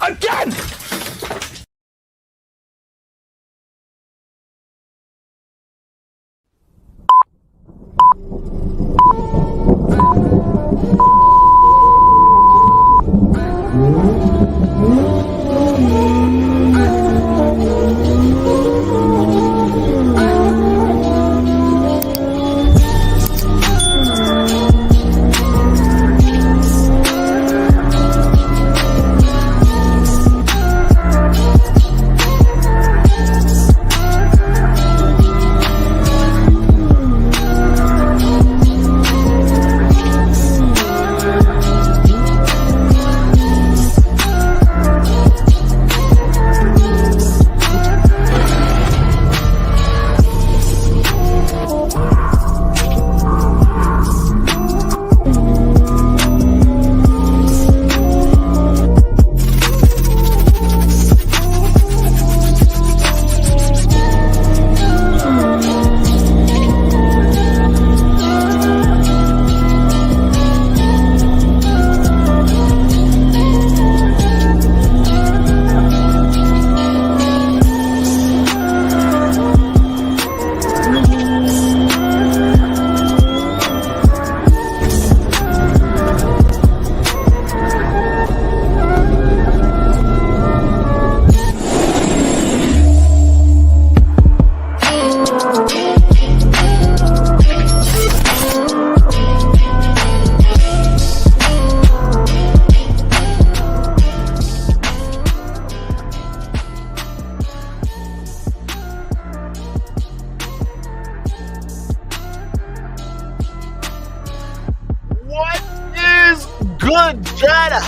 Again!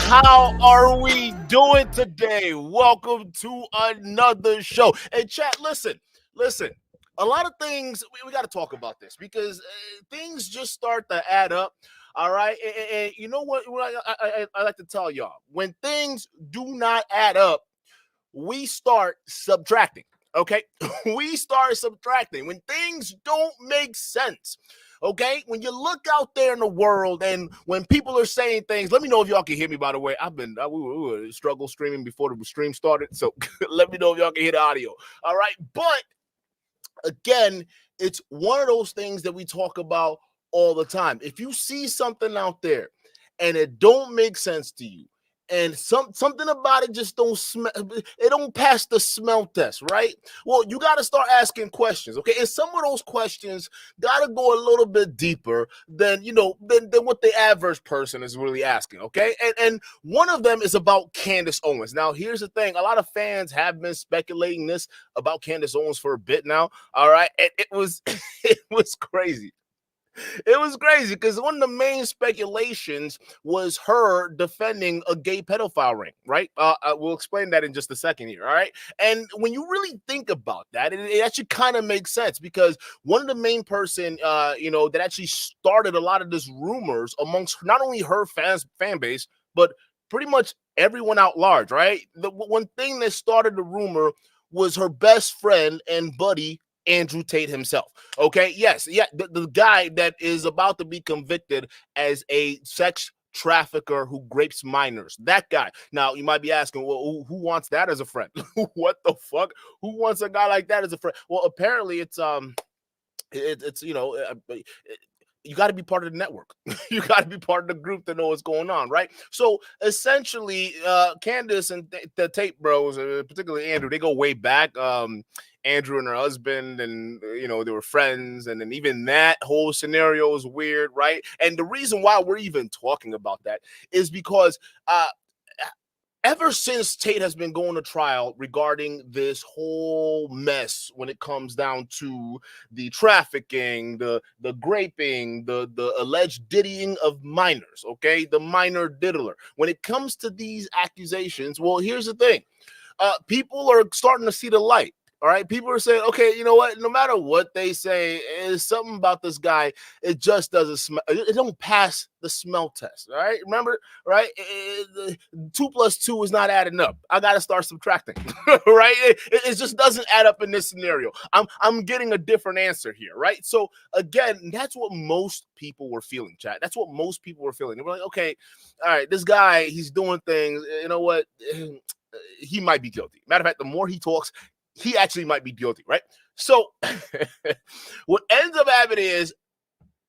How are we doing today? Welcome to another show. Hey, chat, listen. A lot of things, we got to talk about this because things just start to add up. All right. And you know what I like to tell y'all? When things do not add up, we start subtracting. Okay. We start subtracting when things don't make sense. Okay, when you look out there in the world and when people are saying things, let me know if y'all can hear me, by the way. We were struggle streaming before the stream started, so let me know if y'all can hear the audio. All right, but again, it's one of those things that we talk about all the time. If you see something out there and it don't make sense to you, and something about it just don't smell, it don't pass the smell test, right? Well, you got to start asking questions, okay? And some of those questions got to go a little bit deeper than what the average person is really asking, okay? And one of them is about Candace Owens. Now, here's the thing: a lot of fans have been speculating this about Candace Owens for a bit now. All right, and it was it was crazy. It was crazy because one of the main speculations was her defending a gay pedophile ring, right? We'll explain that in just a second here, all right? And when you really think about that, it actually kind of makes sense because one of the main person, that actually started a lot of this rumors amongst not only her fan base, but pretty much everyone out large, right? The one thing that started the rumor was her best friend and buddy, Andrew Tate himself. Okay, yes, the guy that is about to be convicted as a sex trafficker who rapes minors. That guy. Now you might be asking, well, who wants that as a friend? What the fuck? Who wants a guy like that as a friend? Well, apparently it's you got to be part of the network. You got to be part of the group to know what's going on, right? So essentially, Candace and the Tate bros, particularly Andrew, they go way back. Andrew and her husband, and they were friends, and then even that whole scenario is weird, right? And the reason why we're even talking about that is because ever since Tate has been going to trial regarding this whole mess when it comes down to the trafficking, the graping, the alleged diddying of minors, okay, the minor diddler. When it comes to these accusations, well, here's the thing. People are starting to see the light. All right, people are saying, okay, you know what? No matter what they say, there's something about this guy. It just doesn't smell. It don't pass the smell test. All right, remember, right? 2 + 2 is not adding up. I got to start subtracting. Right? It just doesn't add up in this scenario. I'm getting a different answer here, right? So again, that's what most people were feeling, chat. That's what most people were feeling. They were like, okay, all right, this guy, he's doing things. You know what? he might be guilty. Matter of fact, the more he talks, he actually might be guilty, right? So what ends up happening is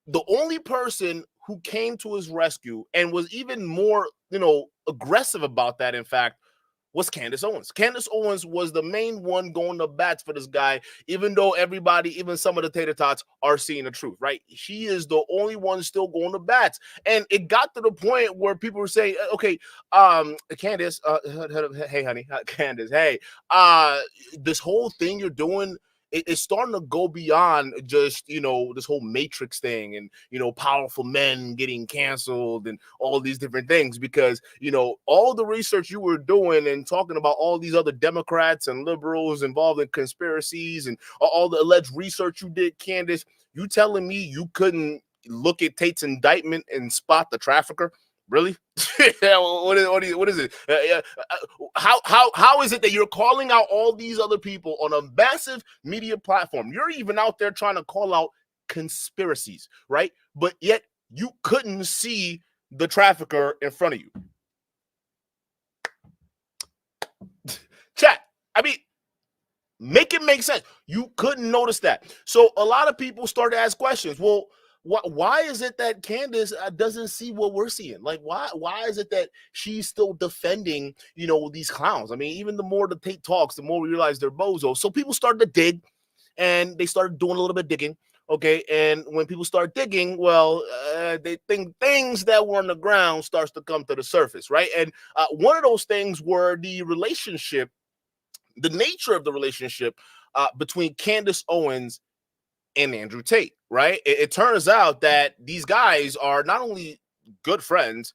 the only person who came to his rescue and was even more, aggressive about that, in fact, was Candace Owens. Candace Owens was the main one going to bats for this guy, even though everybody, even some of the tater tots, are seeing the truth, right? She is the only one still going to bats. And it got to the point where people were saying, okay, Candace, hey, honey, Candace, hey, this whole thing you're doing, it's starting to go beyond just, this whole Matrix thing and, powerful men getting canceled and all these different things, because, all the research you were doing and talking about all these other Democrats and liberals involved in conspiracies and all the alleged research you did, Candace, you telling me you couldn't look at Tate's indictment and spot the trafficker? Really? What is it? How is it that you're calling out all these other people on a massive media platform? You're even out there trying to call out conspiracies, right? But yet you couldn't see the trafficker in front of you. Chat, I mean, make it make sense. You couldn't notice that. So a lot of people started to ask questions. Well, why is it that Candace doesn't see what we're seeing? Like, why is it that she's still defending, these clowns? I mean, even the more the Tate talks, the more we realize they're bozos. So people started to dig, and they started doing a little bit of digging. Okay, and when people start digging, well, they think things that were on the ground starts to come to the surface, right? And one of those things were the relationship, the nature of the relationship between Candace Owens and Andrew Tate, right? It turns out that these guys are not only good friends,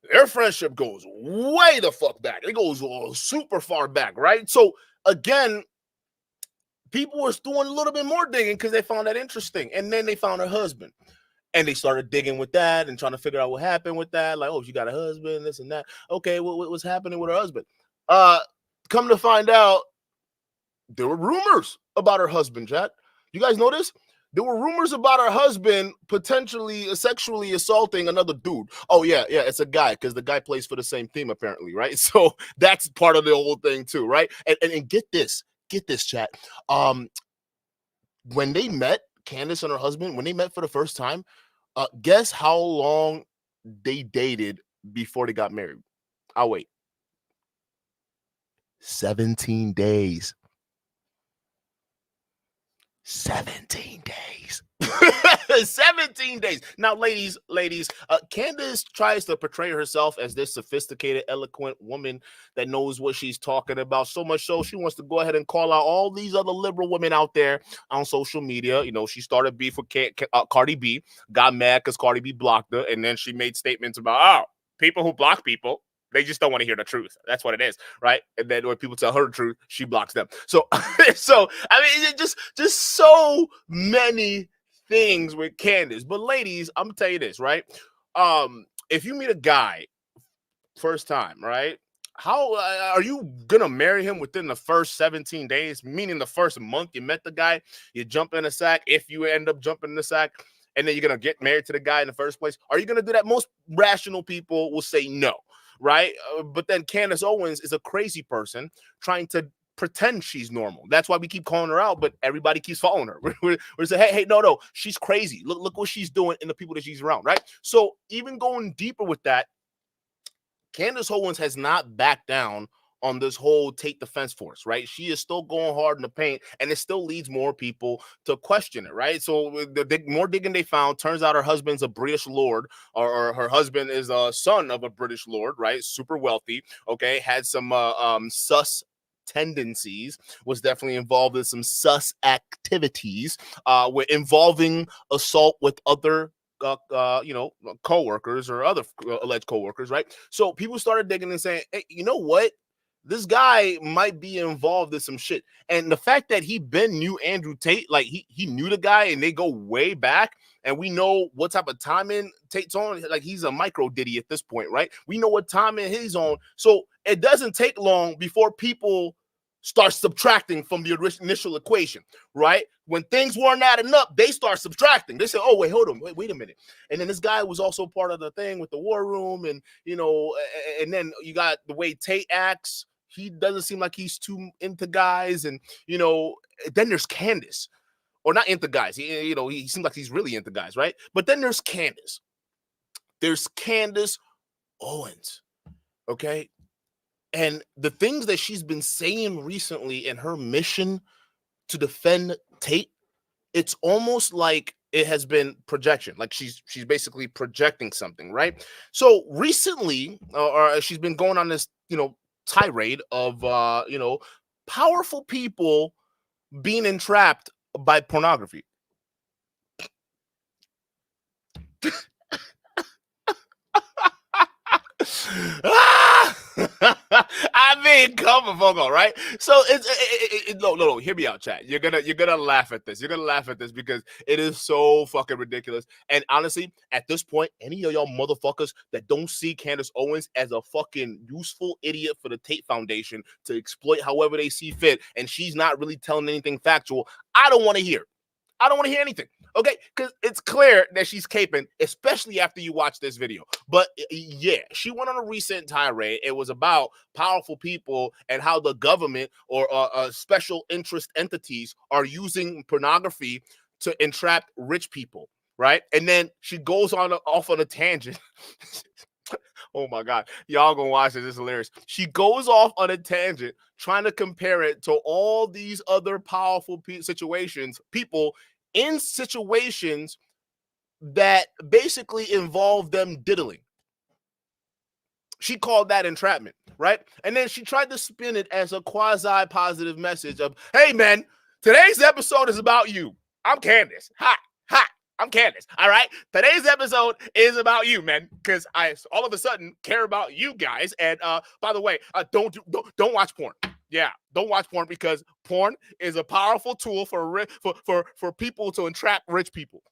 their friendship goes way the fuck back. It goes super far back, right? So again, people were doing a little bit more digging because they found that interesting. And then they found her husband. And they started digging with that and trying to figure out what happened with that. Like, oh, she got a husband, this and that. Okay, what was happening with her husband? Come to find out, there were rumors about her husband, chat. You guys know this? There were rumors about her husband potentially sexually assaulting another dude. Oh, yeah, it's a guy, because the guy plays for the same team, apparently, right? So that's part of the whole thing, too, right? And get this, chat. When they met, Candace and her husband, when they met for the first time, guess how long they dated before they got married? I'll wait. 17 days. 17 days. 17 days. Now, ladies, Candace tries to portray herself as this sophisticated, eloquent woman that knows what she's talking about. So much so, she wants to go ahead and call out all these other liberal women out there on social media. She started beef with Cardi B, got mad because Cardi B blocked her, and then she made statements about, people who block people, they just don't want to hear the truth. That's what it is, right? And then when people tell her the truth, she blocks them. So, I mean, just so many things with Candace. But ladies, I'm gonna tell you this, right? If you meet a guy first time, right? How are you gonna marry him within the first 17 days? Meaning the first month you met the guy, you jump in a sack. If you end up jumping in the sack, and then you're gonna get married to the guy in the first place, are you gonna do that? Most rational people will say no. Right? But then Candace Owens is a crazy person trying to pretend she's normal. That's why we keep calling her out, but everybody keeps following her. We're saying, hey, no, she's crazy. Look what she's doing and the people that she's around, right? So even going deeper with that, Candace Owens has not backed down on this whole Tate defense force, right? She is still going hard in the paint, and it still leads more people to question it, right? So the more digging they found, turns out her husband's a British lord, or her husband is a son of a British lord, right? Super wealthy, okay? Had some sus tendencies, was definitely involved in some sus activities with involving assault with other co-workers or other alleged co-workers, right? So people started digging and saying, hey, you know what? This guy might be involved in some shit. And the fact that he knew Andrew Tate, like he knew the guy and they go way back, and we know what type of timing Tate's on. Like, he's a micro Diddy at this point, right? We know what timing he's on. So it doesn't take long before people start subtracting from the initial equation, right? When things weren't adding up, they start subtracting. They say, oh, wait, hold on, wait a minute. And then this guy was also part of the thing with the war room, and, and then you got the way Tate acts. he doesn't seem like he's too into guys. And, you know, then there's Candace, or not into guys. He seems like he's really into guys, right? But then there's Candace. There's Candace Owens, okay? And the things that she's been saying recently in her mission to defend Tate, it's almost like it has been projection. Like she's basically projecting something, right? So recently, or she's been going on this, tirade of, powerful people being entrapped by pornography. I mean, come on, Fogo, right? So no, hear me out, chat. You're gonna laugh at this. You're gonna laugh at this because it is so fucking ridiculous. And honestly, at this point, any of y'all motherfuckers that don't see Candace Owens as a fucking useful idiot for the Tate Foundation to exploit however they see fit, and she's not really telling anything factual, I don't want to hear. I don't want to hear anything. Okay, because it's clear that she's caping, especially after you watch this video. But yeah, she went on a recent tirade. It was about powerful people and how the government or special interest entities are using pornography to entrap rich people, right? And then she goes off on a tangent. Oh my God, y'all gonna watch this. It's hilarious. She goes off on a tangent trying to compare it to all these other powerful people in situations that basically involve them diddling. She called that entrapment, right? And then she tried to spin it as a quasi-positive message of, hey, man, today's episode is about you. I'm Candace. Ha, I'm Candace, all right? Today's episode is about you, man, because I all of a sudden care about you guys. And by the way, don't watch porn. Yeah, don't watch porn because porn is a powerful tool for people to entrap rich people.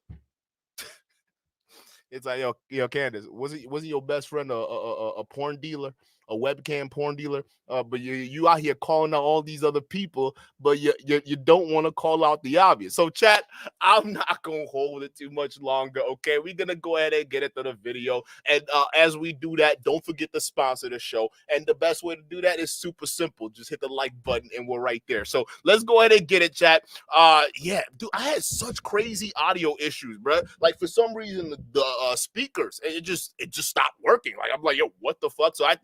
It's like, yo, Candace, was he your best friend a porn dealer, a webcam porn dealer? But you out here calling out all these other people, but you don't want to call out the obvious. So, chat, I'm not gonna hold it too much longer. Okay, we're gonna go ahead and get into the video, and as we do that, don't forget to sponsor the show. And the best way to do that is super simple. Just hit the like button, and we're right there. So let's go ahead and get it, chat. Yeah, dude, I had such crazy audio issues, bro. Like for some reason, the speakers, it just stopped working. Like I'm like, yo, what the fuck? So I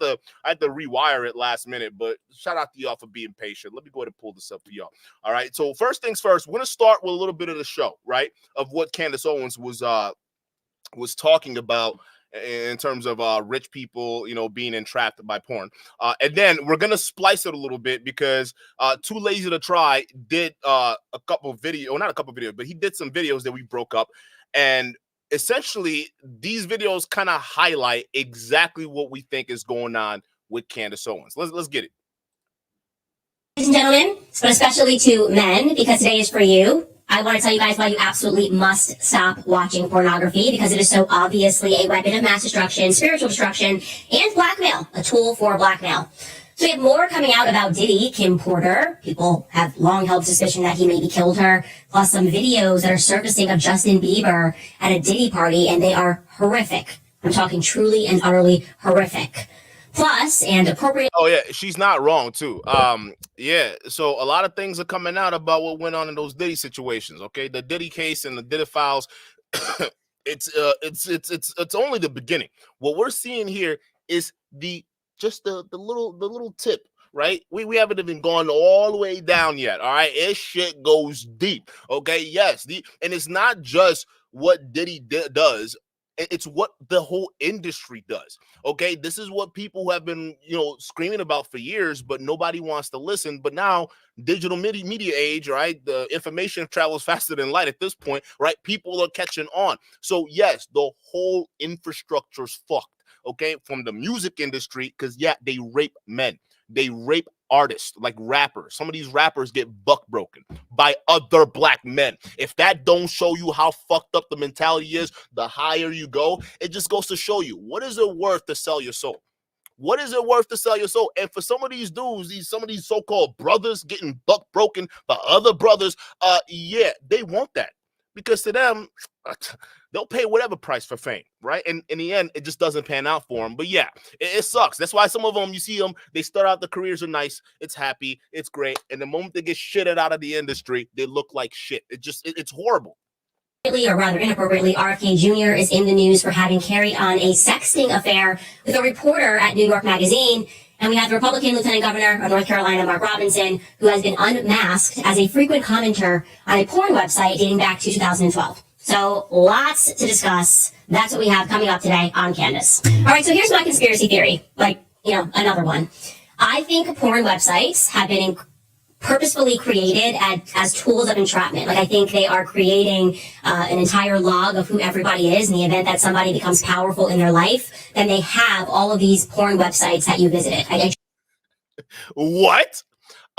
had to rewire it last minute, but shout out to y'all for being patient. Let me go ahead and pull this up for y'all. All right. So first things first, we're gonna start with a little bit of the show, right? Of what Candace Owens was talking about in terms of rich people, being entrapped by porn. And then we're gonna splice it a little bit because Too Lazy to Try did a couple of videos, not a couple of videos, but he did some videos that we broke up, and essentially these videos kind of highlight exactly what we think is going on with Candace Owens. Let's get it. Ladies and gentlemen, but especially to men, because today is for you, I want to tell you guys why you absolutely must stop watching pornography, because it is so obviously a weapon of mass destruction, spiritual destruction, and blackmail, a tool for blackmail. So we have more coming out about Diddy, Kim Porter. People have long held suspicion that he maybe killed her, plus some videos that are surfacing of Justin Bieber at a Diddy party, and they are horrific. I'm talking truly and utterly horrific. Plus, and appropriate. Oh yeah, she's not wrong too. Yeah. So a lot of things are coming out about what went on in those Diddy situations. Okay, the Diddy case and the Diddy files. It's only the beginning. What we're seeing here is the little tip. Right, we haven't even gone all the way down yet. All right, this shit goes deep. Okay, yes, and it's not just what Diddy does. It's what the whole industry does. Okay, this is what people have been, screaming about for years, but nobody wants to listen. But now, digital media age, right? The information travels faster than light at this point, right? People are catching on. So yes, the whole infrastructure's fucked. Okay, from the music industry, because yeah, they rape men. They rape artists, like rappers. Some of these rappers get buck broken by other black men. If that don't show you how fucked up the mentality is, the higher you go, it just goes to show you, what is it worth to sell your soul? What is it worth to sell your soul? And for some of these dudes, some of these so-called brothers getting buck broken by other brothers, yeah, they want that. because to them, they'll pay whatever price for fame, right? And in the end, it just doesn't pan out for them. But yeah, it sucks. That's why some of them, you see them, they start out, the careers are nice, it's happy, it's great. And the moment they get shitted out of the industry, they look like shit. It's horrible. Or rather inappropriately, RFK Jr. is in the news for having carried on a sexting affair with a reporter at New York Magazine. And we have the Republican Lieutenant Governor of North Carolina, Mark Robinson, who has been unmasked as a frequent commenter on a porn website dating back to 2012. So lots to discuss. That's what we have coming up today on Candace. All right, so here's my conspiracy theory, another one. I think porn websites have been purposefully created as tools of entrapment. Like, I think they are creating an entire log of who everybody is in the event that somebody becomes powerful in their life. Then they have all of these porn websites that you visited. What?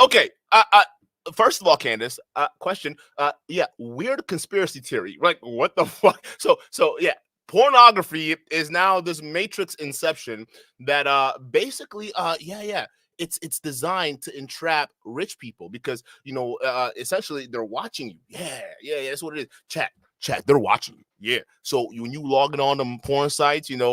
Okay. First of all, Candace, question. Yeah, weird conspiracy theory. Like, what the fuck? So yeah. Pornography is now this matrix inception that basically it's designed to entrap rich people because essentially they're watching you. Yeah, that's what it is. Chat, they're watching you. Yeah. So when you logging on them porn sites, them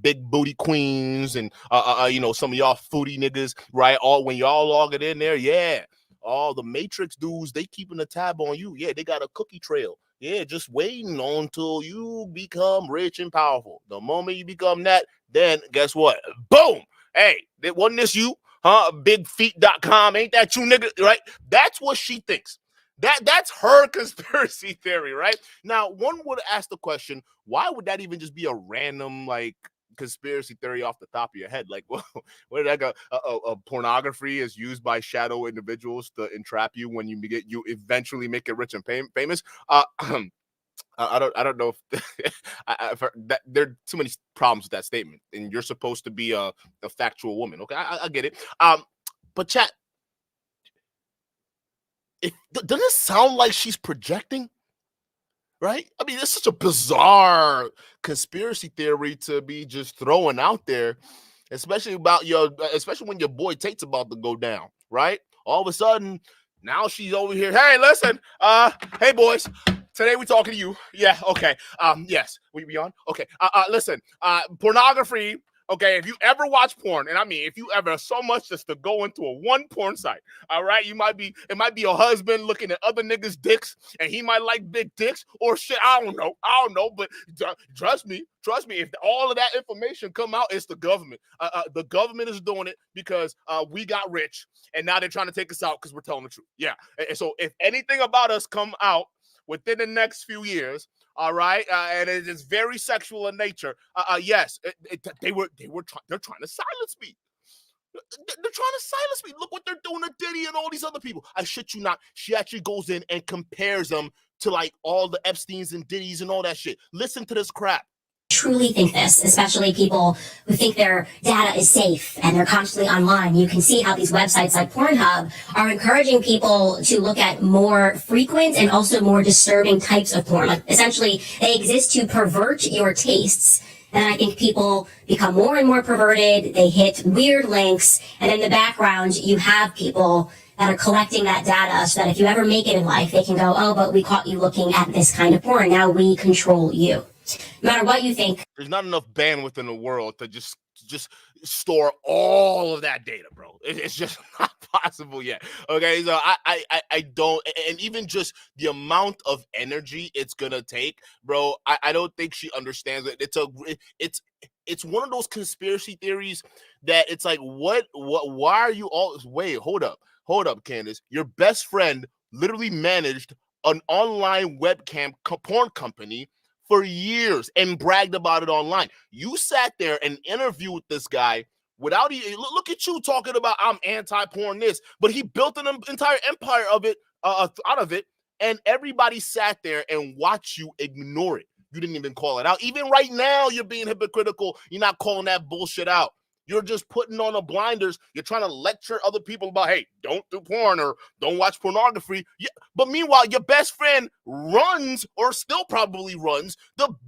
big booty queens and some of y'all foodie niggas, right? When y'all logging in there, yeah. All the Matrix dudes, they keeping a tab on you. Yeah, they got a cookie trail. Yeah, just waiting until you become rich and powerful. The moment you become that, then guess what? Boom! Hey, wasn't this you? Huh? Bigfeet.com. Ain't that you, nigga? Right? That's what she thinks. That's her conspiracy theory, right? Now, one would ask the question, why would that even just be a random, conspiracy theory off the top of your head? Like, well, where did that go? Pornography is used by shadow individuals to entrap you when you eventually make it rich and famous. I don't know if there are too many problems with that statement, and you're supposed to be a factual woman. Okay, I get it. But chat, doesn't it sound like she's projecting? Right? I mean, it's such a bizarre conspiracy theory to be just throwing out there, especially when your boy Tate's about to go down, right? All of a sudden, now she's over here. Hey, listen, hey boys, today we talking to you. Yeah, okay. Yes, we be on? Okay. Listen, pornography. Okay, if you ever watch porn, and I mean, if you ever so much just to go into a one porn site, all right, it might be your husband looking at other niggas' dicks, and he might like big dicks or shit. I don't know, but trust me, if all of that information come out, it's the government. The government is doing it because we got rich, and now they're trying to take us out because we're telling the truth. Yeah, and so if anything about us come out within the next few years, all right, and it is very sexual in nature. Yes, they're trying to silence me. They're trying to silence me. Look what they're doing to Diddy and all these other people. I shit you not. She actually goes in and compares them to all the Epsteins and Diddy's and all that shit. Listen to this crap. Truly think this, especially people who think their data is safe and they're constantly online. You can see how these websites like Pornhub are encouraging people to look at more frequent and also more disturbing types of porn. Like, essentially, they exist to pervert your tastes. And I think people become more and more perverted. They hit weird links. And in the background, you have people that are collecting that data so that if you ever make it in life, they can go, oh, but we caught you looking at this kind of porn. Now we control you. No matter what you think. There's not enough bandwidth in the world to just store all of that data, bro. It's just not possible yet. Okay, so I don't, and even just the amount of energy it's gonna take, bro. I don't think she understands it. It's one of those conspiracy theories that it's like, why are you all? Wait, hold up, Candace. Your best friend literally managed an online webcam porn company for years and bragged about it online. You sat there and interviewed this guy without look at you talking about I'm anti-porn this, but he built an entire empire of it out of it, and everybody sat there and watched you ignore it. You didn't even call it out. Even right now, you're being hypocritical. You're not calling that bullshit out. You're just putting on the blinders. You're trying to lecture other people about, hey, don't do porn or don't watch pornography. Yeah, but meanwhile, your best friend runs, or still probably runs,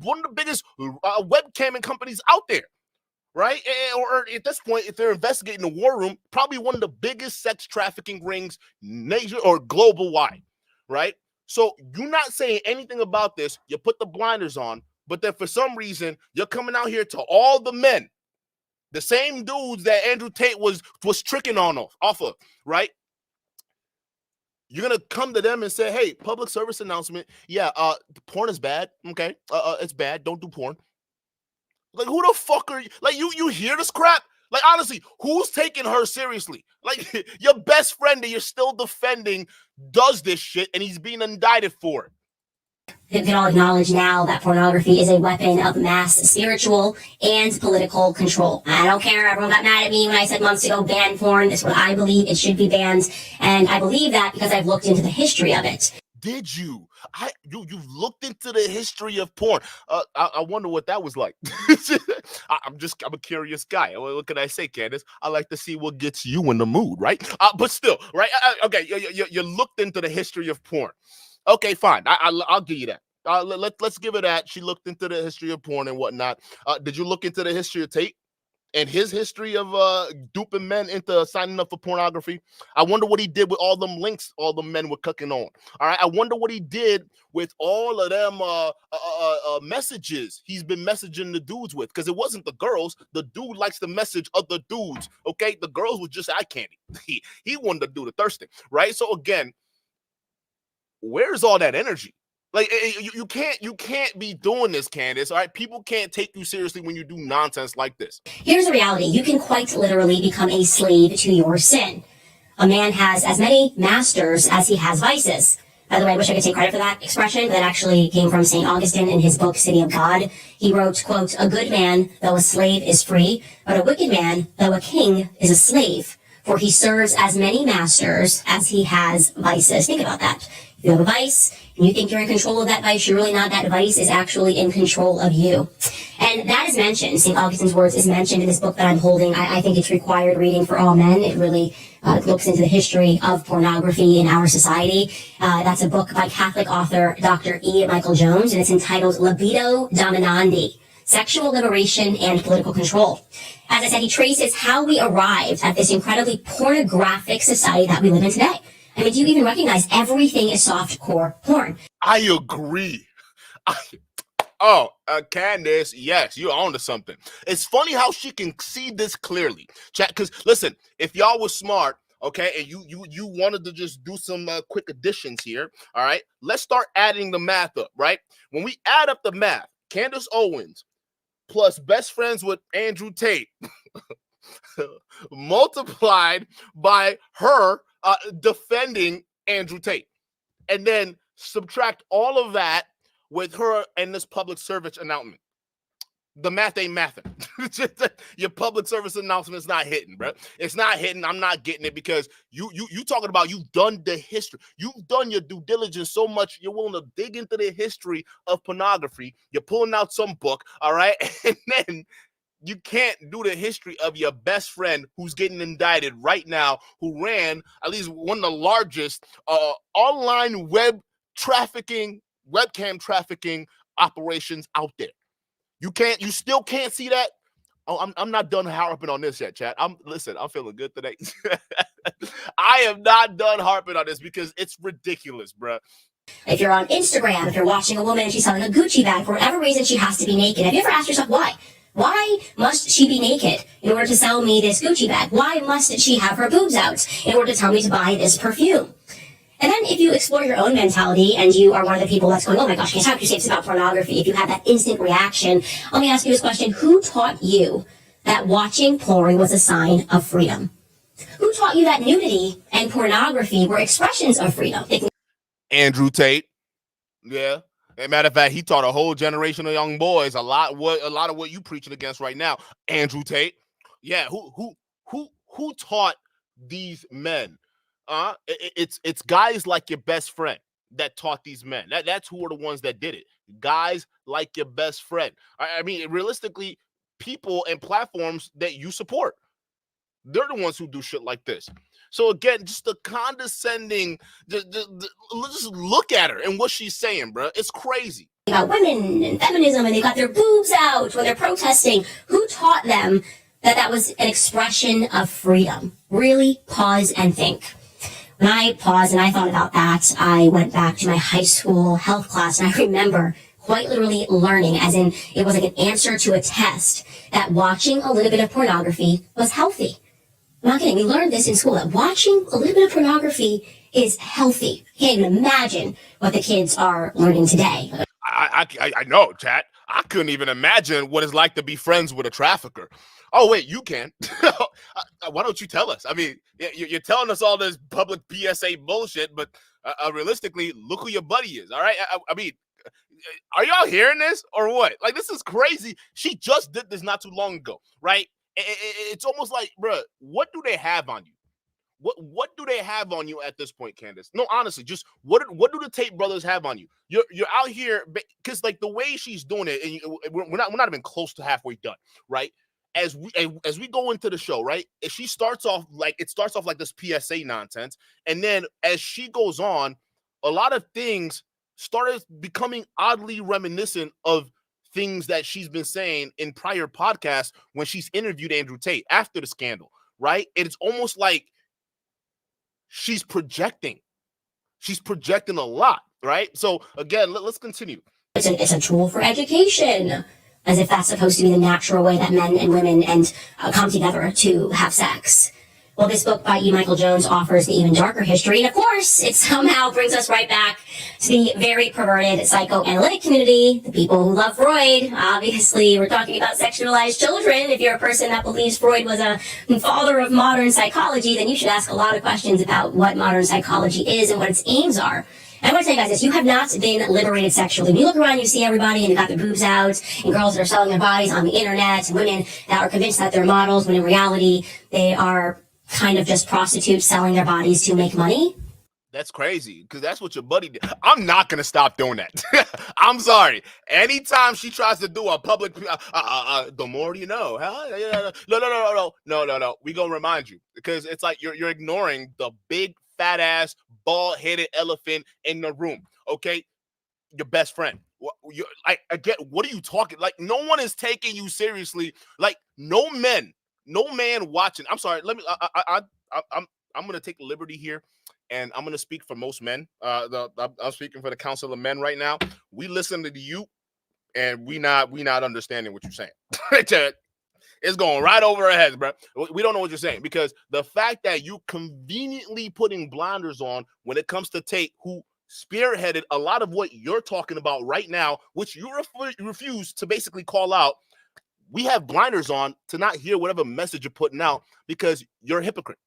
one of the biggest webcamming companies out there, right? Or at this point, if they're investigating the war room, probably one of the biggest sex trafficking rings nation or global wide, right? So you're not saying anything about this. You put the blinders on, but then for some reason, you're coming out here to all the men, the same dudes that Andrew Tate was tricking off of, right? You're going to come to them and say, hey, public service announcement. Yeah, porn is bad. Okay. It's bad. Don't do porn. Like, who the fuck are you? Like, you hear this crap? Like, honestly, who's taking her seriously? Like, your best friend that you're still defending does this shit, and he's being indicted for it. We can all acknowledge now that pornography is a weapon of mass spiritual and political control. I don't care. Everyone got mad at me when I said months ago, ban porn. That's what I believe. It should be banned. And I believe that because I've looked into the history of it. Did you? You've looked into the history of porn. I wonder what that was like. I'm a curious guy. What can I say, Candace? I like to see what gets you in the mood, right? But still, right? Okay, you looked into the history of porn. Okay, fine. I'll give you that. Let's give it that. She looked into the history of porn and whatnot. Did you look into the history of Tate and his history of duping men into signing up for pornography? I wonder what he did with all them links all the men were cooking on. All right. I wonder what he did with all of them messages he's been messaging the dudes with, because it wasn't the girls. The dude likes the message of the dudes. Okay. The girls was just eye candy. He wanted to do the thirsting. Right. So again, where's all that energy? Like, you can't be doing this, Candace. All right, people can't take you seriously when you do nonsense like this. Here's the reality: you can quite literally become a slave to your sin. A man has as many masters as he has vices. By the way, I wish I could take credit for that expression. That actually came from St. Augustine in his book City of God. He wrote, quote, "A good man, though a slave, is free, but a wicked man, though a king, is a slave. For he serves as many masters as he has vices." Think about that. If you have a vice and you think you're in control of that vice, you're really not. That vice is actually in control of you. And that is mentioned, St. Augustine's words is mentioned in this book that I'm holding. I think it's required reading for all men. It really looks into the history of pornography in our society. That's a book by Catholic author Dr. E. Michael Jones, and it's entitled Libido Dominandi: Sexual Liberation and Political Control. As I said, he traces how we arrived at this incredibly pornographic society that we live in today. I mean, do you even recognize everything is softcore porn? I agree. Candace, yes, you're on to something. It's funny how she can see this clearly. Chat, because listen, if y'all was smart, okay, and you wanted to just do some quick additions here, all right, let's start adding the math up, right? When we add up the math, Candace Owens plus best friends with Andrew Tate multiplied by her defending Andrew Tate, and then subtract all of that with her and this public service announcement. The math ain't mathing. Your public service announcement is not hitting, bro. It's not hitting. I'm not getting it, because you talking about you've done the history. You've done your due diligence so much you're willing to dig into the history of pornography. You're pulling out some book, all right, and then you can't do the history of your best friend who's getting indicted right now, who ran at least one of the largest online webcam trafficking operations out there. You still can't see that. Oh, I'm not done harping on this yet, chat. I'm feeling good today. I am not done harping on this because it's ridiculous, bro. If you're on Instagram, if you're watching a woman and she's selling a Gucci bag, for whatever reason she has to be naked. Have you ever asked yourself why? Why must she be naked in order to sell me this Gucci bag? Why must she have her boobs out in order to tell me to buy this perfume? And then if you explore your own mentality and you are one of the people that's going, oh my gosh, how can you say it's about pornography? If you have that instant reaction, let me ask you this question. Who taught you that watching porn was a sign of freedom? Who taught you that nudity and pornography were expressions of freedom? Andrew Tate. Yeah. As a matter of fact, he taught a whole generation of young boys a lot of what you preaching against right now. Andrew Tate. Yeah, who taught these men? It's guys like your best friend that taught these men. That's who are the ones that did it. Guys like your best friend. I mean, realistically, people and platforms that you support, they're the ones who do shit like this. So again, just the condescending, just look at her and what she's saying, bro. It's crazy. About women and feminism, and they got their boobs out when they're protesting. Who taught them that was an expression of freedom? Really pause and think. When I paused and I thought about that, I went back to my high school health class, and I remember quite literally learning, as in it was like an answer to a test, that watching a little bit of pornography was healthy. I'm not kidding. We learned this in school, that watching a little bit of pornography is healthy. I can't even imagine what the kids are learning today. I know, chat. I couldn't even imagine what it's like to be friends with a trafficker. Oh, wait, you can. Why don't you tell us? I mean, you're telling us all this public PSA bullshit, but realistically, look who your buddy is, all right? I mean, are y'all hearing this or what? Like, this is crazy. She just did this not too long ago, right? It's almost like, bruh, what do they have on you? What do they have on you at this point, Candace? No, honestly, just what do the Tate brothers have on you? You're out here because like the way she's doing it, and we're not even close to halfway done, right? As we go into the show, right? She starts off like this PSA nonsense, and then as she goes on, a lot of things started becoming oddly reminiscent of things that she's been saying in prior podcasts when she's interviewed Andrew Tate after the scandal, right? It's almost like she's projecting a lot, right? So again, let's continue. It's a tool for education, as if that's supposed to be the natural way that men and women come together to have sex. Well, this book by E. Michael Jones offers the even darker history, and of course, it somehow brings us right back to the very perverted psychoanalytic community, the people who love Freud. Obviously, we're talking about sexualized children. If you're a person that believes Freud was a father of modern psychology, then you should ask a lot of questions about what modern psychology is and what its aims are. And I want to tell you guys this, you have not been liberated sexually. When you look around, you see everybody and they've got their boobs out, and girls that are selling their bodies on the internet, and women that are convinced that they're models, when in reality, they are kind of just prostitutes selling their bodies to make money. That's crazy, because that's what your buddy did. I'm not going to stop doing that. I'm sorry. Anytime she tries to do a public, the more you know. Huh? No. We going to remind you, because it's like you're ignoring the big, fat-ass, bald-headed elephant in the room, okay? Your best friend. I get, what are you talking? Like, no one is taking you seriously. Like, no man watching. I'm sorry. Let me. I'm gonna take liberty here, and I'm gonna speak for most men. I'm speaking for the Council of Men right now. We listen to you, and we not understanding what you're saying. It's going right over our heads, bro. We don't know what you're saying, because the fact that you conveniently putting blinders on when it comes to Tate, who spearheaded a lot of what you're talking about right now, which you refuse to basically call out. We have blinders on to not hear whatever message you're putting out, because you're a hypocrite.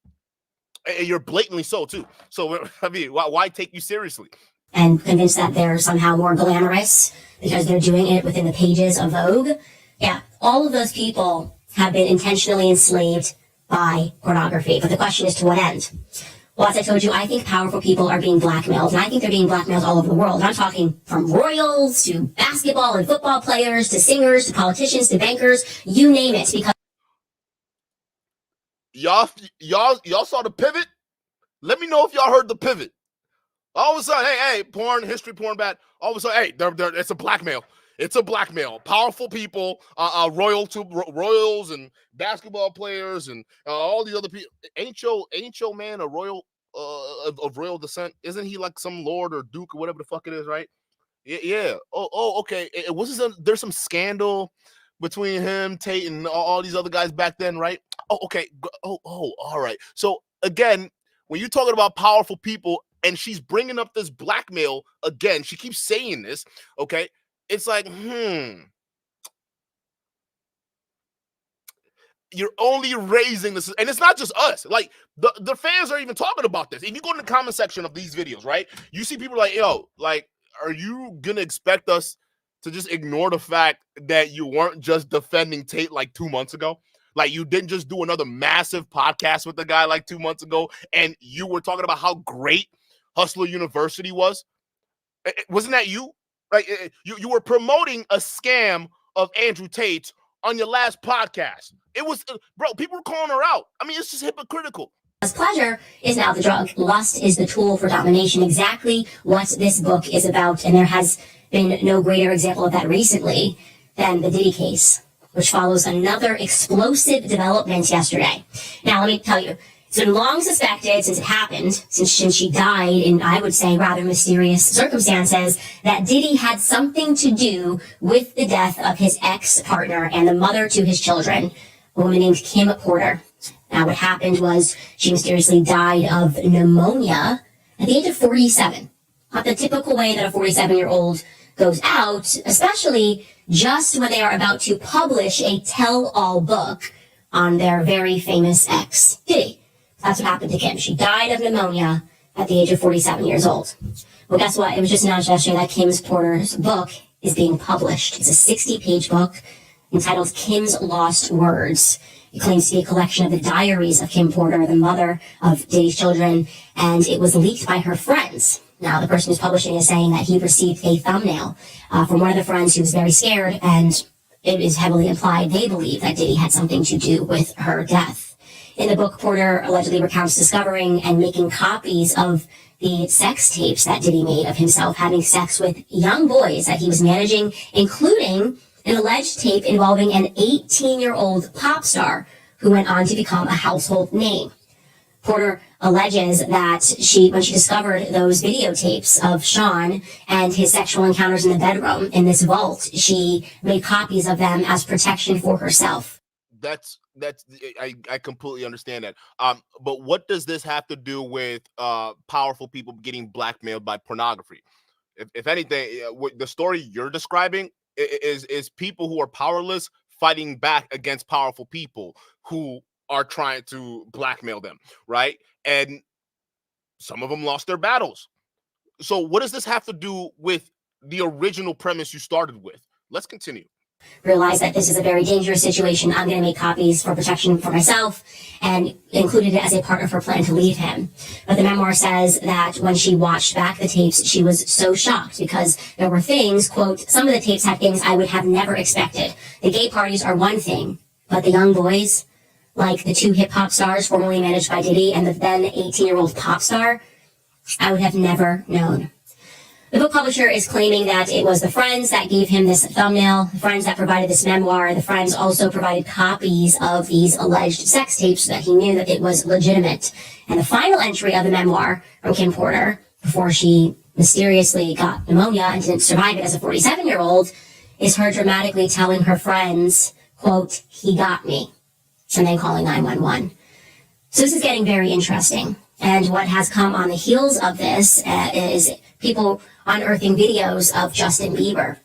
And you're blatantly so, too. So, I mean, why take you seriously? And convinced that they're somehow more glamorous because they're doing it within the pages of Vogue. Yeah, all of those people have been intentionally enslaved by pornography. But the question is, to what end? Well, as I told you, I think powerful people are being blackmailed, and I think they're being blackmailed all over the world. And I'm talking from royals to basketball and football players to singers to politicians to bankers, you name it. Because y'all saw the pivot? Let me know if y'all heard the pivot. All of a sudden, hey, porn, history, porn bad. All of a sudden, hey, it's a blackmail. It's a blackmail. Powerful people, royals and basketball players and all these other people. Ain't your man a royal of royal descent? Isn't he like some lord or duke or whatever the fuck it is, right? Yeah. Oh, okay. There's some scandal between him, Tate, and all these other guys back then, right? Oh, okay. Oh, all right. So again, when you're talking about powerful people, and she's bringing up this blackmail again, she keeps saying this, okay? It's like, you're only raising this, and it's not just us. Like, the fans are even talking about this. If you go in the comment section of these videos, right, you see people like, yo, like, are you gonna expect us to just ignore the fact that you weren't just defending Tate like 2 months ago? Like, you didn't just do another massive podcast with the guy like 2 months ago, and you were talking about how great Hustler University was? Wasn't that you? Like, you were promoting a scam of Andrew Tate on your last podcast. It was, bro, people were calling her out. I mean, it's just hypocritical. Pleasure is now the drug. Lust is the tool for domination. Exactly what this book is about. And there has been no greater example of that recently than the Diddy case, which follows another explosive development yesterday. Now, let me tell you, It's been long suspected since it happened, since she died in, I would say, rather mysterious circumstances, that Diddy had something to do with the death of his ex-partner and the mother to his children, a woman named Kim Porter. Now, what happened was she mysteriously died of pneumonia at the age of 47. Not the typical way that a 47-year-old goes out, especially just when they are about to publish a tell-all book on their very famous ex, Diddy. That's what happened to Kim. She died of pneumonia at the age of 47 years old. Well, guess what? It was just announced yesterday that Kim Porter's book is being published. It's a 60-page book entitled Kim's Lost Words. It claims to be a collection of the diaries of Kim Porter, the mother of Diddy's children, and it was leaked by her friends. Now, the person who's publishing is saying that he received a thumbnail from one of the friends who was very scared, and it is heavily implied they believe that Diddy had something to do with her death. In the book, Porter allegedly recounts discovering and making copies of the sex tapes that Diddy made of himself having sex with young boys that he was managing, including an alleged tape involving an 18-year-old pop star who went on to become a household name. Porter alleges that when she discovered those videotapes of Sean and his sexual encounters in the bedroom in this vault, she made copies of them as protection for herself. I completely understand that. But what does this have to do with powerful people getting blackmailed by pornography? If anything, the story you're describing is people who are powerless fighting back against powerful people who are trying to blackmail them, right? And some of them lost their battles. So what does this have to do with the original premise you started with? Let's continue. Realize that this is a very dangerous situation. I'm going to make copies for protection for myself, and included it as a part of her plan to leave him. But the memoir says that when she watched back the tapes, she was so shocked because there were things, quote, some of the tapes had things I would have never expected. The gay parties are one thing, but the young boys, like the two hip-hop stars formerly managed by Diddy and the then 18-year-old pop star, I would have never known. The book publisher is claiming that it was the friends that gave him this thumbnail, the friends that provided this memoir. The friends also provided copies of these alleged sex tapes so that he knew that it was legitimate. And the final entry of the memoir from Kim Porter, before she mysteriously got pneumonia and didn't survive it as a 47-year-old, is her dramatically telling her friends, quote, he got me, and then calling 911. So this is getting very interesting. And what has come on the heels of this is people unearthing videos of Justin Bieber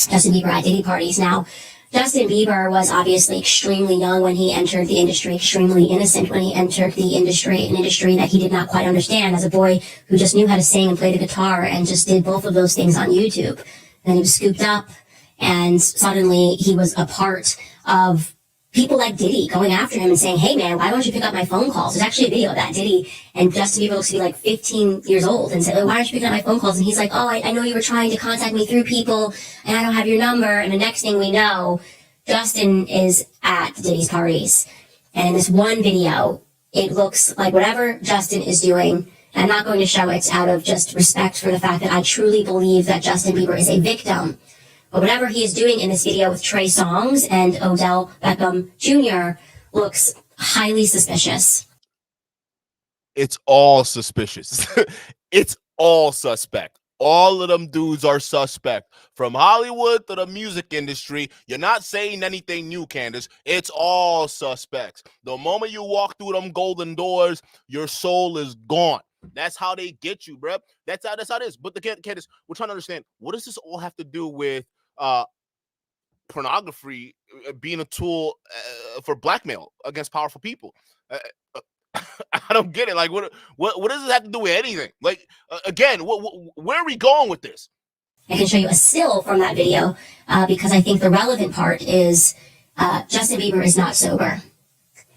at Diddy parties. Now, Justin Bieber was obviously extremely young when he entered the industry, extremely innocent when he entered the industry, an industry that he did not quite understand as a boy who just knew how to sing and play the guitar and just did both of those things on YouTube. And he was scooped up, and suddenly he was a part of people like Diddy going after him and saying, hey man, why don't you pick up my phone calls? There's actually a video of that. Diddy and Justin Bieber looks to be like 15 years old and said, why aren't you picking up my phone calls? And he's like, oh, I know you were trying to contact me through people and I don't have your number. And the next thing we know, Justin is at Diddy's parties. And in this one video, it looks like whatever Justin is doing, and I'm not going to show it out of just respect for the fact that I truly believe that Justin Bieber is a victim. But whatever he is doing in this video with Trey Songz and Odell Beckham Jr. looks highly suspicious. It's all suspicious. It's all suspect. All of them dudes are suspect. From Hollywood to the music industry, you're not saying anything new, Candace. It's all suspects. The moment you walk through them golden doors, your soul is gone. That's how they get you, bro. That's how it is. But Candace, we're trying to understand, what does this all have to do with pornography being a tool for blackmail against powerful people? I don't get it. Like, what does this have to do with anything? Like, again, where are we going with this? I can show you a still from that video because I think the relevant part is Justin Bieber is not sober.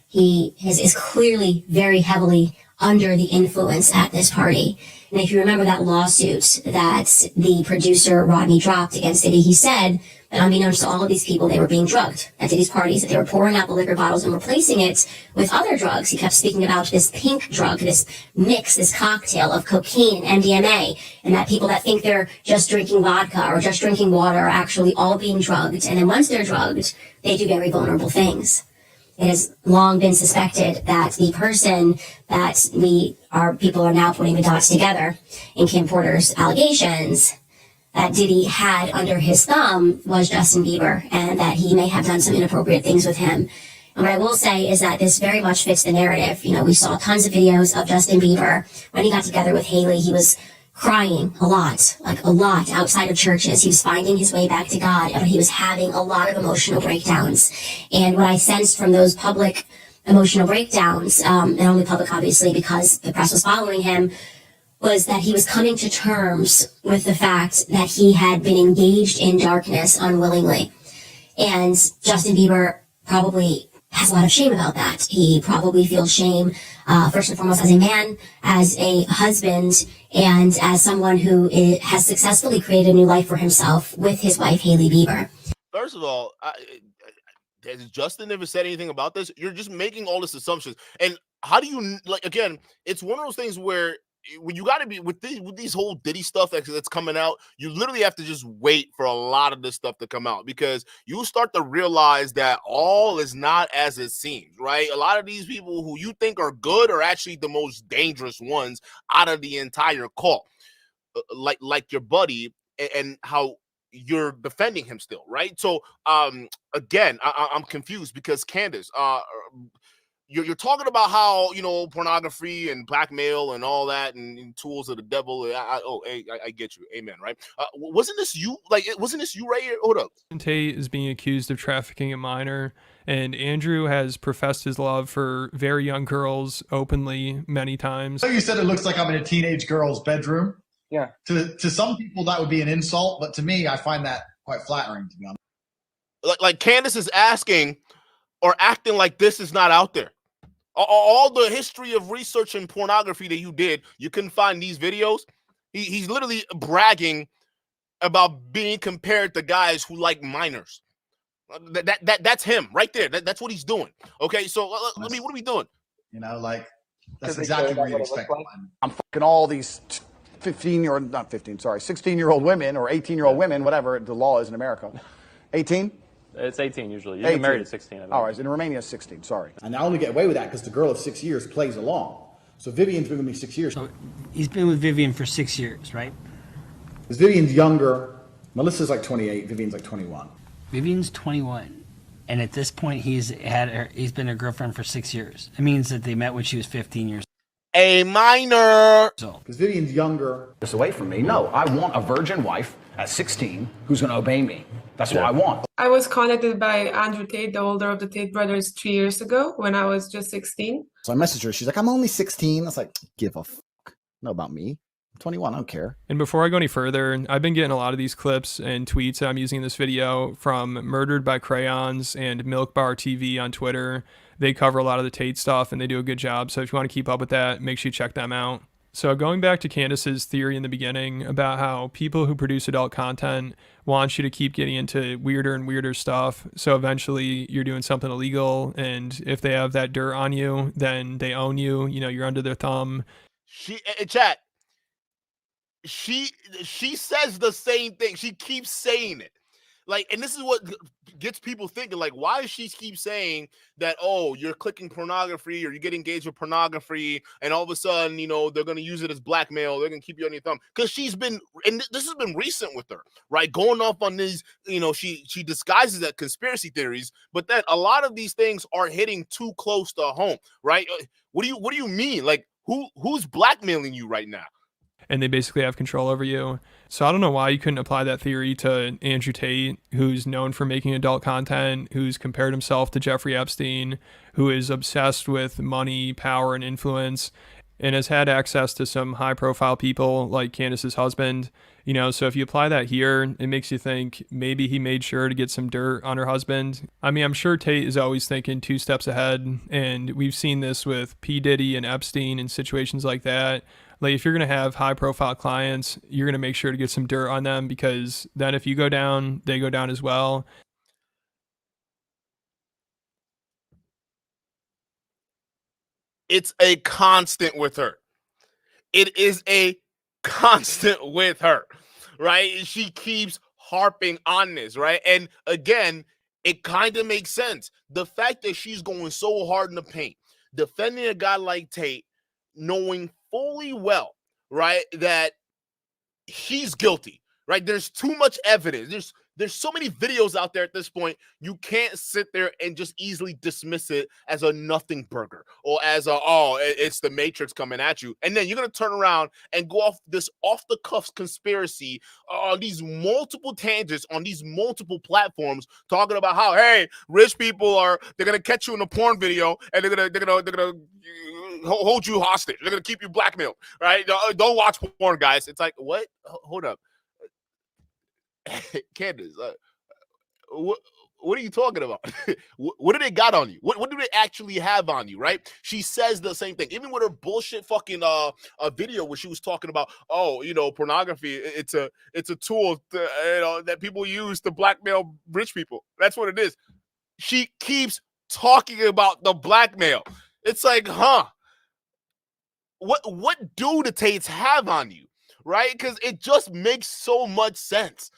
He is clearly very heavily under the influence at this party. And if you remember that lawsuit that the producer Rodney dropped against Diddy, he said that unbeknownst to all of these people, they were being drugged at Diddy's parties, that they were pouring out the liquor bottles and replacing it with other drugs. He kept speaking about this pink drug, this mix, this cocktail of cocaine and MDMA, and that people that think they're just drinking vodka or just drinking water are actually all being drugged. And then once they're drugged, they do very vulnerable things. It has long been suspected that the person that people are now putting the dots together in Kim Porter's allegations that Diddy had under his thumb was Justin Bieber, and that he may have done some inappropriate things with him. And what I will say is that this very much fits the narrative. You know, we saw tons of videos of Justin Bieber when he got together with Hailey. He was crying a lot outside of churches. He was finding his way back to God, and he was having a lot of emotional breakdowns. And what I sensed from those public emotional breakdowns, and only public obviously because the press was following him, was that he was coming to terms with the fact that he had been engaged in darkness unwillingly. And Justin Bieber probably has a lot of shame about that. He probably feels shame, first and foremost, as a man, as a husband, and as someone who has successfully created a new life for himself with his wife, Hailey Bieber. First of all, has Justin ever said anything about this? You're just making all this assumptions. And how do you, like, again, it's one of those things where when you got to be with these whole Diddy stuff that's coming out, you literally have to just wait for a lot of this stuff to come out, because you start to realize that all is not as it seems, right? A lot of these people who you think are good are actually the most dangerous ones out of the entire call, like your buddy, and how you're defending him still, right? So again, I'm confused because Candace, you're talking about how, you know, pornography and blackmail and all that and tools of the devil. I get you. Amen. Right. Wasn't this you? Wasn't this you right here? Hold up. Tate is being accused of trafficking a minor, and Andrew has professed his love for very young girls openly many times. So you said it looks like I'm in a teenage girl's bedroom. Yeah. To some people that would be an insult, but to me, I find that quite flattering, to be honest. Like Candace is asking or acting like this is not out there. All the history of research and pornography that you did, you couldn't find these videos. He's literally bragging about being compared to guys who like minors. That's him right there. That's what he's doing. Okay, so what are we doing? You know, like, that's exactly what you expect. I'm fucking all these 16-year-old women or 18-year-old women, whatever the law is in America. 18? It's 18 usually. You get married at 16. All right, in Romania it's 16, sorry. And I only get away with that because the girl of 6 years plays along. So Vivian's been with me 6 years. So he's been with Vivian for 6 years, right? Because Vivian's younger. Melissa's like 28. Vivian's like 21. Vivian's 21. And at this point, he's been a girlfriend for 6 years. It means that they met when she was 15 years a minor. Because Vivian's younger. This away from me. No, I want a virgin wife at 16 who's going to obey me. That's what I want. I was contacted by Andrew Tate, the older of the Tate brothers, 3 years ago when I was just 16. So I messaged her. She's like, I'm only 16. I was like, give a fuck. Know about me. I'm 21. I don't care. And before I go any further, I've been getting a lot of these clips and tweets that I'm using in this video from Murdered by Crayons and Milk Bar TV on Twitter. They cover a lot of the Tate stuff and they do a good job. So if you want to keep up with that, make sure you check them out. So going back to Candace's theory in the beginning about how people who produce adult content want you to keep getting into weirder and weirder stuff. So eventually you're doing something illegal. And if they have that dirt on you, then they own you. You know, you're under their thumb. She says the same thing. She keeps saying it. Like, and this is what gets people thinking, like, why does she keep saying that, oh, you're clicking pornography or you get engaged with pornography and all of a sudden, you know, they're going to use it as blackmail. They're going to keep you on your thumb. Because she's been, and this has been recent with her, right? Going off on these, you know, she disguises that conspiracy theories, but then a lot of these things are hitting too close to home, right? What do you mean? Like, who's blackmailing you right now? And they basically have control over you. So I don't know why you couldn't apply that theory to Andrew Tate, who's known for making adult content, who's compared himself to Jeffrey Epstein, who is obsessed with money, power, and influence, and has had access to some high-profile people like Candace's husband. You know, so if you apply that here, it makes you think maybe he made sure to get some dirt on her husband. I mean, I'm sure Tate is always thinking 2 steps ahead, and we've seen this with P. Diddy and Epstein in situations like that. Like, if you're going to have high profile clients, you're going to make sure to get some dirt on them, because then if you go down, they go down as well. It's a constant with her. It is a constant with her, right? She keeps harping on this, right? And again, it kind of makes sense. The fact that she's going so hard in the paint, defending a guy like Tate, knowing fully well, right, that he's guilty, right? There's too much evidence. There's so many videos out there at this point. You can't sit there and just easily dismiss it as a nothing burger or as it's the Matrix coming at you. And then you're going to turn around and go off this off the cuffs conspiracy on these multiple tangents on these multiple platforms talking about how, hey, rich people they're going to catch you in a porn video and they're going to hold you hostage. They're going to keep you blackmailed, right? Don't watch porn, guys. It's like, what? Hold up. Candace, what are you talking about? What do they got on you? What do they actually have on you, right? She says the same thing. Even with her bullshit fucking video where she was talking about, pornography, it's a tool that people use to blackmail rich people. That's what it is. She keeps talking about the blackmail. It's like, what do the Tates have on you, right? Because it just makes so much sense.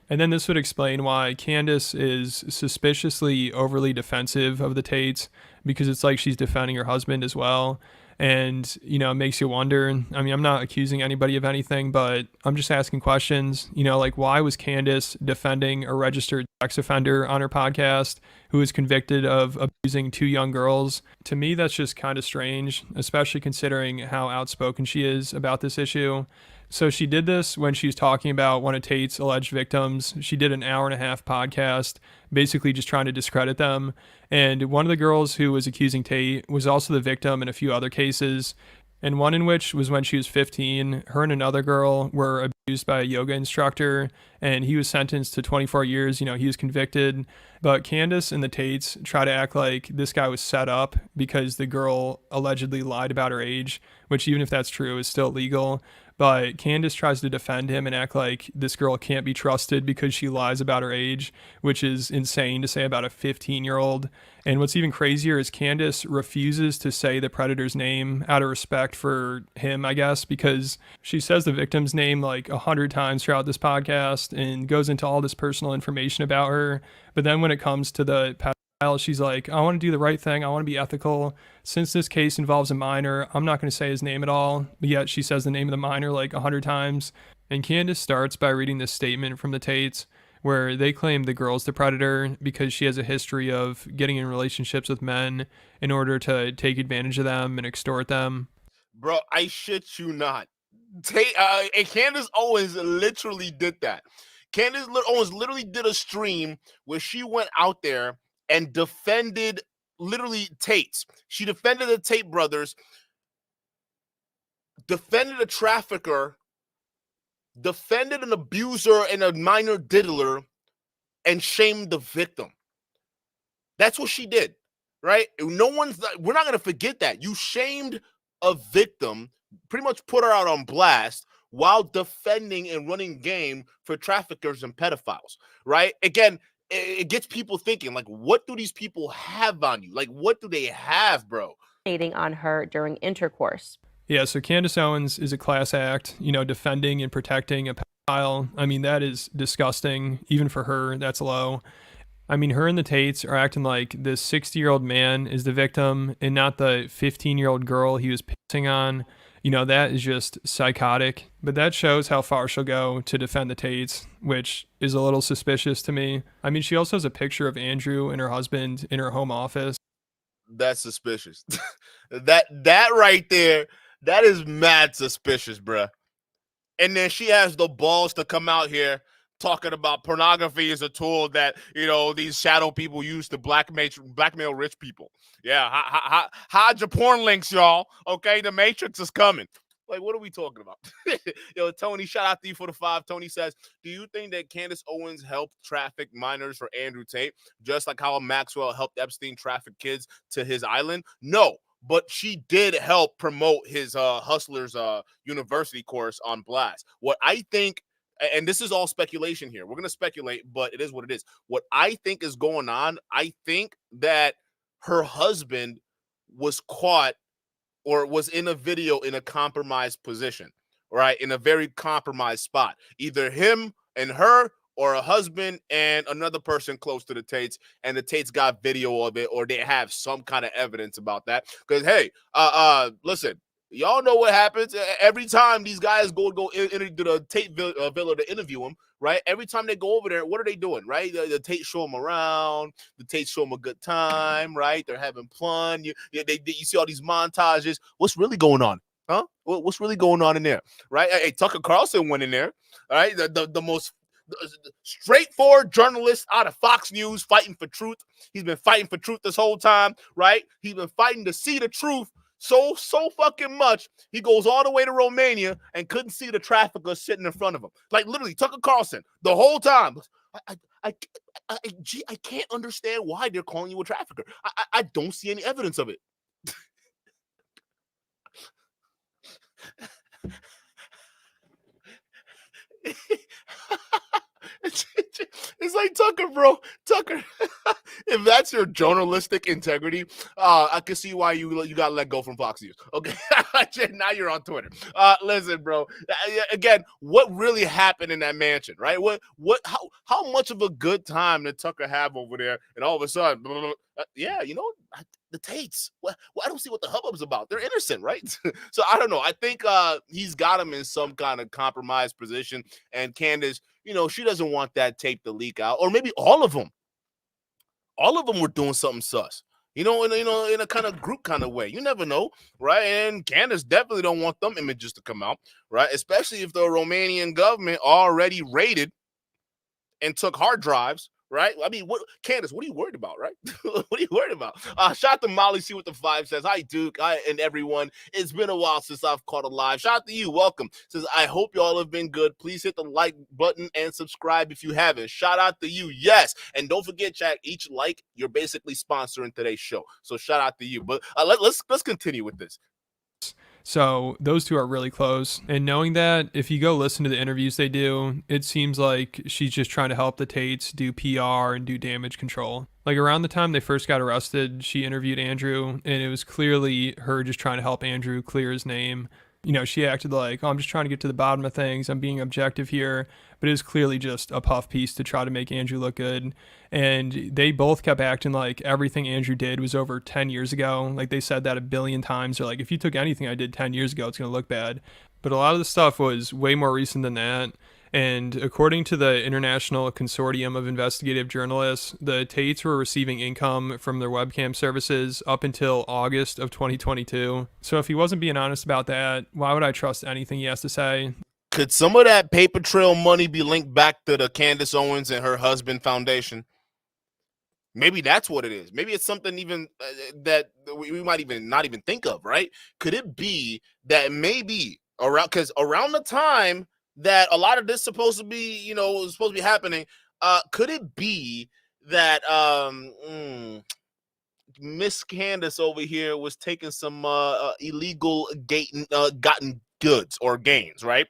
And then this would explain why Candace is suspiciously overly defensive of the Tates, because it's like she's defending her husband as well. And, it makes you wonder. I mean, I'm not accusing anybody of anything, but I'm just asking questions. Like, why was Candace defending a registered sex offender on her podcast who was convicted of abusing 2 young girls? To me, that's just kind of strange, especially considering how outspoken she is about this issue. So she did this when she was talking about one of Tate's alleged victims. She did an 1.5-hour podcast, basically just trying to discredit them. And one of the girls who was accusing Tate was also the victim in a few other cases. And one in which was when she was 15. Her and another girl were abused by a yoga instructor, and he was sentenced to 24 years. He was convicted. But Candace and the Tates try to act like this guy was set up because the girl allegedly lied about her age, which, even if that's true, is still illegal. But Candace tries to defend him and act like this girl can't be trusted because she lies about her age, which is insane to say about a 15-year-old. And what's even crazier is Candace refuses to say the predator's name out of respect for him, I guess, because she says the victim's name like 100 times throughout this podcast and goes into all this personal information about her. But then when it comes to the pedophile, she's like, I want to do the right thing. I want to be ethical. Since this case involves a minor, I'm not going to say his name at all. But yet she says the name of the minor like 100 times. And Candace starts by reading this statement from the Tates where they claim the girl's the predator because she has a history of getting in relationships with men in order to take advantage of them and extort them. Bro, I shit you not. And Candace Owens literally did that. Candace Owens literally did a stream where she went out there and defended literally Tates. She defended the Tate brothers, defended a trafficker, defended an abuser and a minor diddler, and shamed the victim. That's what she did, right? We're not going to forget that. You shamed a victim, pretty much put her out on blast while defending and running game for traffickers and pedophiles, right? Again, it gets people thinking, like, what do these people have on you? Like, what do they have, bro? On her during intercourse. Yeah, so Candace Owens is a class act, defending and protecting a pedophile. I mean, that is disgusting. Even for her, that's low. I mean, her and the Tates are acting like this 60-year-old man is the victim and not the 15-year-old girl he was pissing on. That is just psychotic. But that shows how far she'll go to defend the Tates, which is a little suspicious to me. I mean, she also has a picture of Andrew and her husband in her home office. That's suspicious. that right there, that is mad suspicious, bruh. And then she has the balls to come out here talking about pornography is a tool that, these shadow people use to blackmail rich people. Yeah, hide your porn links, y'all. Okay, the Matrix is coming. Like, what are we talking about? Yo, Tony, shout out to you for the 5. Tony says, do you think that Candace Owens helped traffic minors for Andrew Tate, just like how Maxwell helped Epstein traffic kids to his island? No, but she did help promote his Hustlers University course on Blast. What I think, and this is all speculation here, we're going to speculate, but it is what it is. What I think is going on, I think that her husband was caught or was in a video in a compromised position, right? In a very compromised spot. Either him and her or a husband and another person close to the Tates, and the Tates got video of it, or they have some kind of evidence about that. Because hey, listen, y'all know what happens every time these guys go into the Tate villa to interview him, right? Every time they go over there, what are they doing, right? The Tate show them around, the Tate show them a good time, right? They're having fun. You see all these montages. What's really going on? Huh? What's really going on in there, right? Hey, Tucker Carlson went in there, all right? The most straightforward journalist out of Fox News, fighting for truth. He's been fighting for truth this whole time, right? He's been fighting to see the truth so fucking much. He goes all the way to Romania and couldn't see the trafficker sitting in front of him. Like literally, Tucker Carlson the whole time. I can't understand why they're calling you a trafficker. I don't see any evidence of it. It's like Tucker, bro. Tucker, if that's your journalistic integrity, I can see why you got let go from Fox News. Okay, now you're on Twitter. Listen, bro. Again, what really happened in that mansion, right? How much of a good time did Tucker have over there? And all of a sudden, yeah, you know, the Tates. Well, I don't see what the hubbub's about. They're innocent, right? So I don't know. I think he's got him in some kind of compromised position. And Candace, you know, she doesn't want that tape to leak out, or maybe all of them. All of them were doing something sus, in a kind of group kind of way. You never know, right? And Candace definitely don't want them images to come out, right? Especially if the Romanian government already raided and took hard drives. Right? I mean, Candace, what are you worried about, right? What are you worried about? Shout out to Molly, see what the 5 says. Hi, Duke. Hi, and everyone. It's been a while since I've caught a live. Shout out to you. Welcome. Says, I hope y'all have been good. Please hit the like button and subscribe if you haven't. Shout out to you. Yes. And don't forget, chat, each like, you're basically sponsoring today's show. So shout out to you. But let's continue with this. So those two are really close. And knowing that, if you go listen to the interviews they do, it seems like she's just trying to help the Tates do PR and do damage control. Like around the time they first got arrested, she interviewed Andrew, and it was clearly her just trying to help Andrew clear his name. You know, she acted like, oh, I'm just trying to get to the bottom of things. I'm being objective here. But it was clearly just a puff piece to try to make Andrew look good. And they both kept acting like everything Andrew did was over 10 years ago. Like they said that a billion times. They're like, if you took anything I did 10 years ago, it's going to look bad. But a lot of the stuff was way more recent than that. And according to the International Consortium of Investigative Journalists, the Tates were receiving income from their webcam services up until August of 2022. So if he wasn't being honest about that, why would I trust anything he has to say? Could some of that paper trail money be linked back to the Candace Owens and her husband foundation? Maybe that's what it is. Maybe it's something even that we might even not even think of, right? Could it be that maybe around the time that a lot of this supposed to be, happening, could it be that Miss Candace over here was taking some illegal gotten goods or gains, right?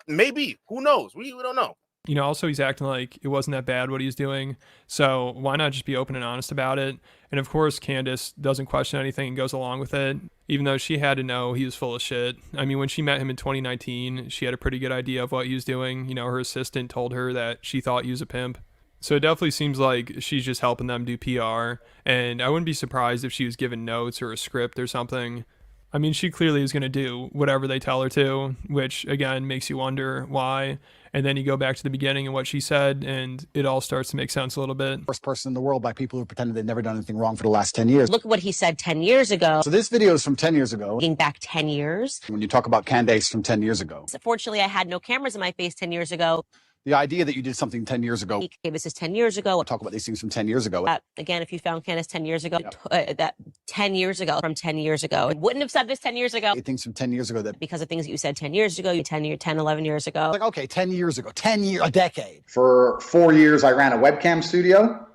Maybe. Who knows? We don't know. You know, also he's acting like it wasn't that bad what he was doing. So why not just be open and honest about it? And of course, Candace doesn't question anything and goes along with it, even though she had to know he was full of shit. I mean, when she met him in 2019, she had a pretty good idea of what he was doing. You know, her assistant told her that she thought he was a pimp. So it definitely seems like she's just helping them do PR. And I wouldn't be surprised if she was given notes or a script or something. I mean, she clearly is going to do whatever they tell her to, which, again, makes you wonder why. And then you go back to the beginning and what she said, and it all starts to make sense a little bit. First person in the world by people who pretended they'd never done anything wrong for the last 10 years. Look at what he said 10 years ago. So this video is from 10 years ago. Looking back 10 years. When you talk about Candace from 10 years ago. Fortunately, I had no cameras in my face 10 years ago. The idea that you did something 10 years ago. This is 10 years ago. We'll talk about these things from 10 years ago. Again, if you found Candace 10 years ago, that 10 years ago, from 10 years ago, I wouldn't have said this 10 years ago. Things from 10 years ago that. Because of things that you said 10 years ago, 11 years ago. Like, okay, 10 years ago, a decade. For 4 years, I ran a webcam studio,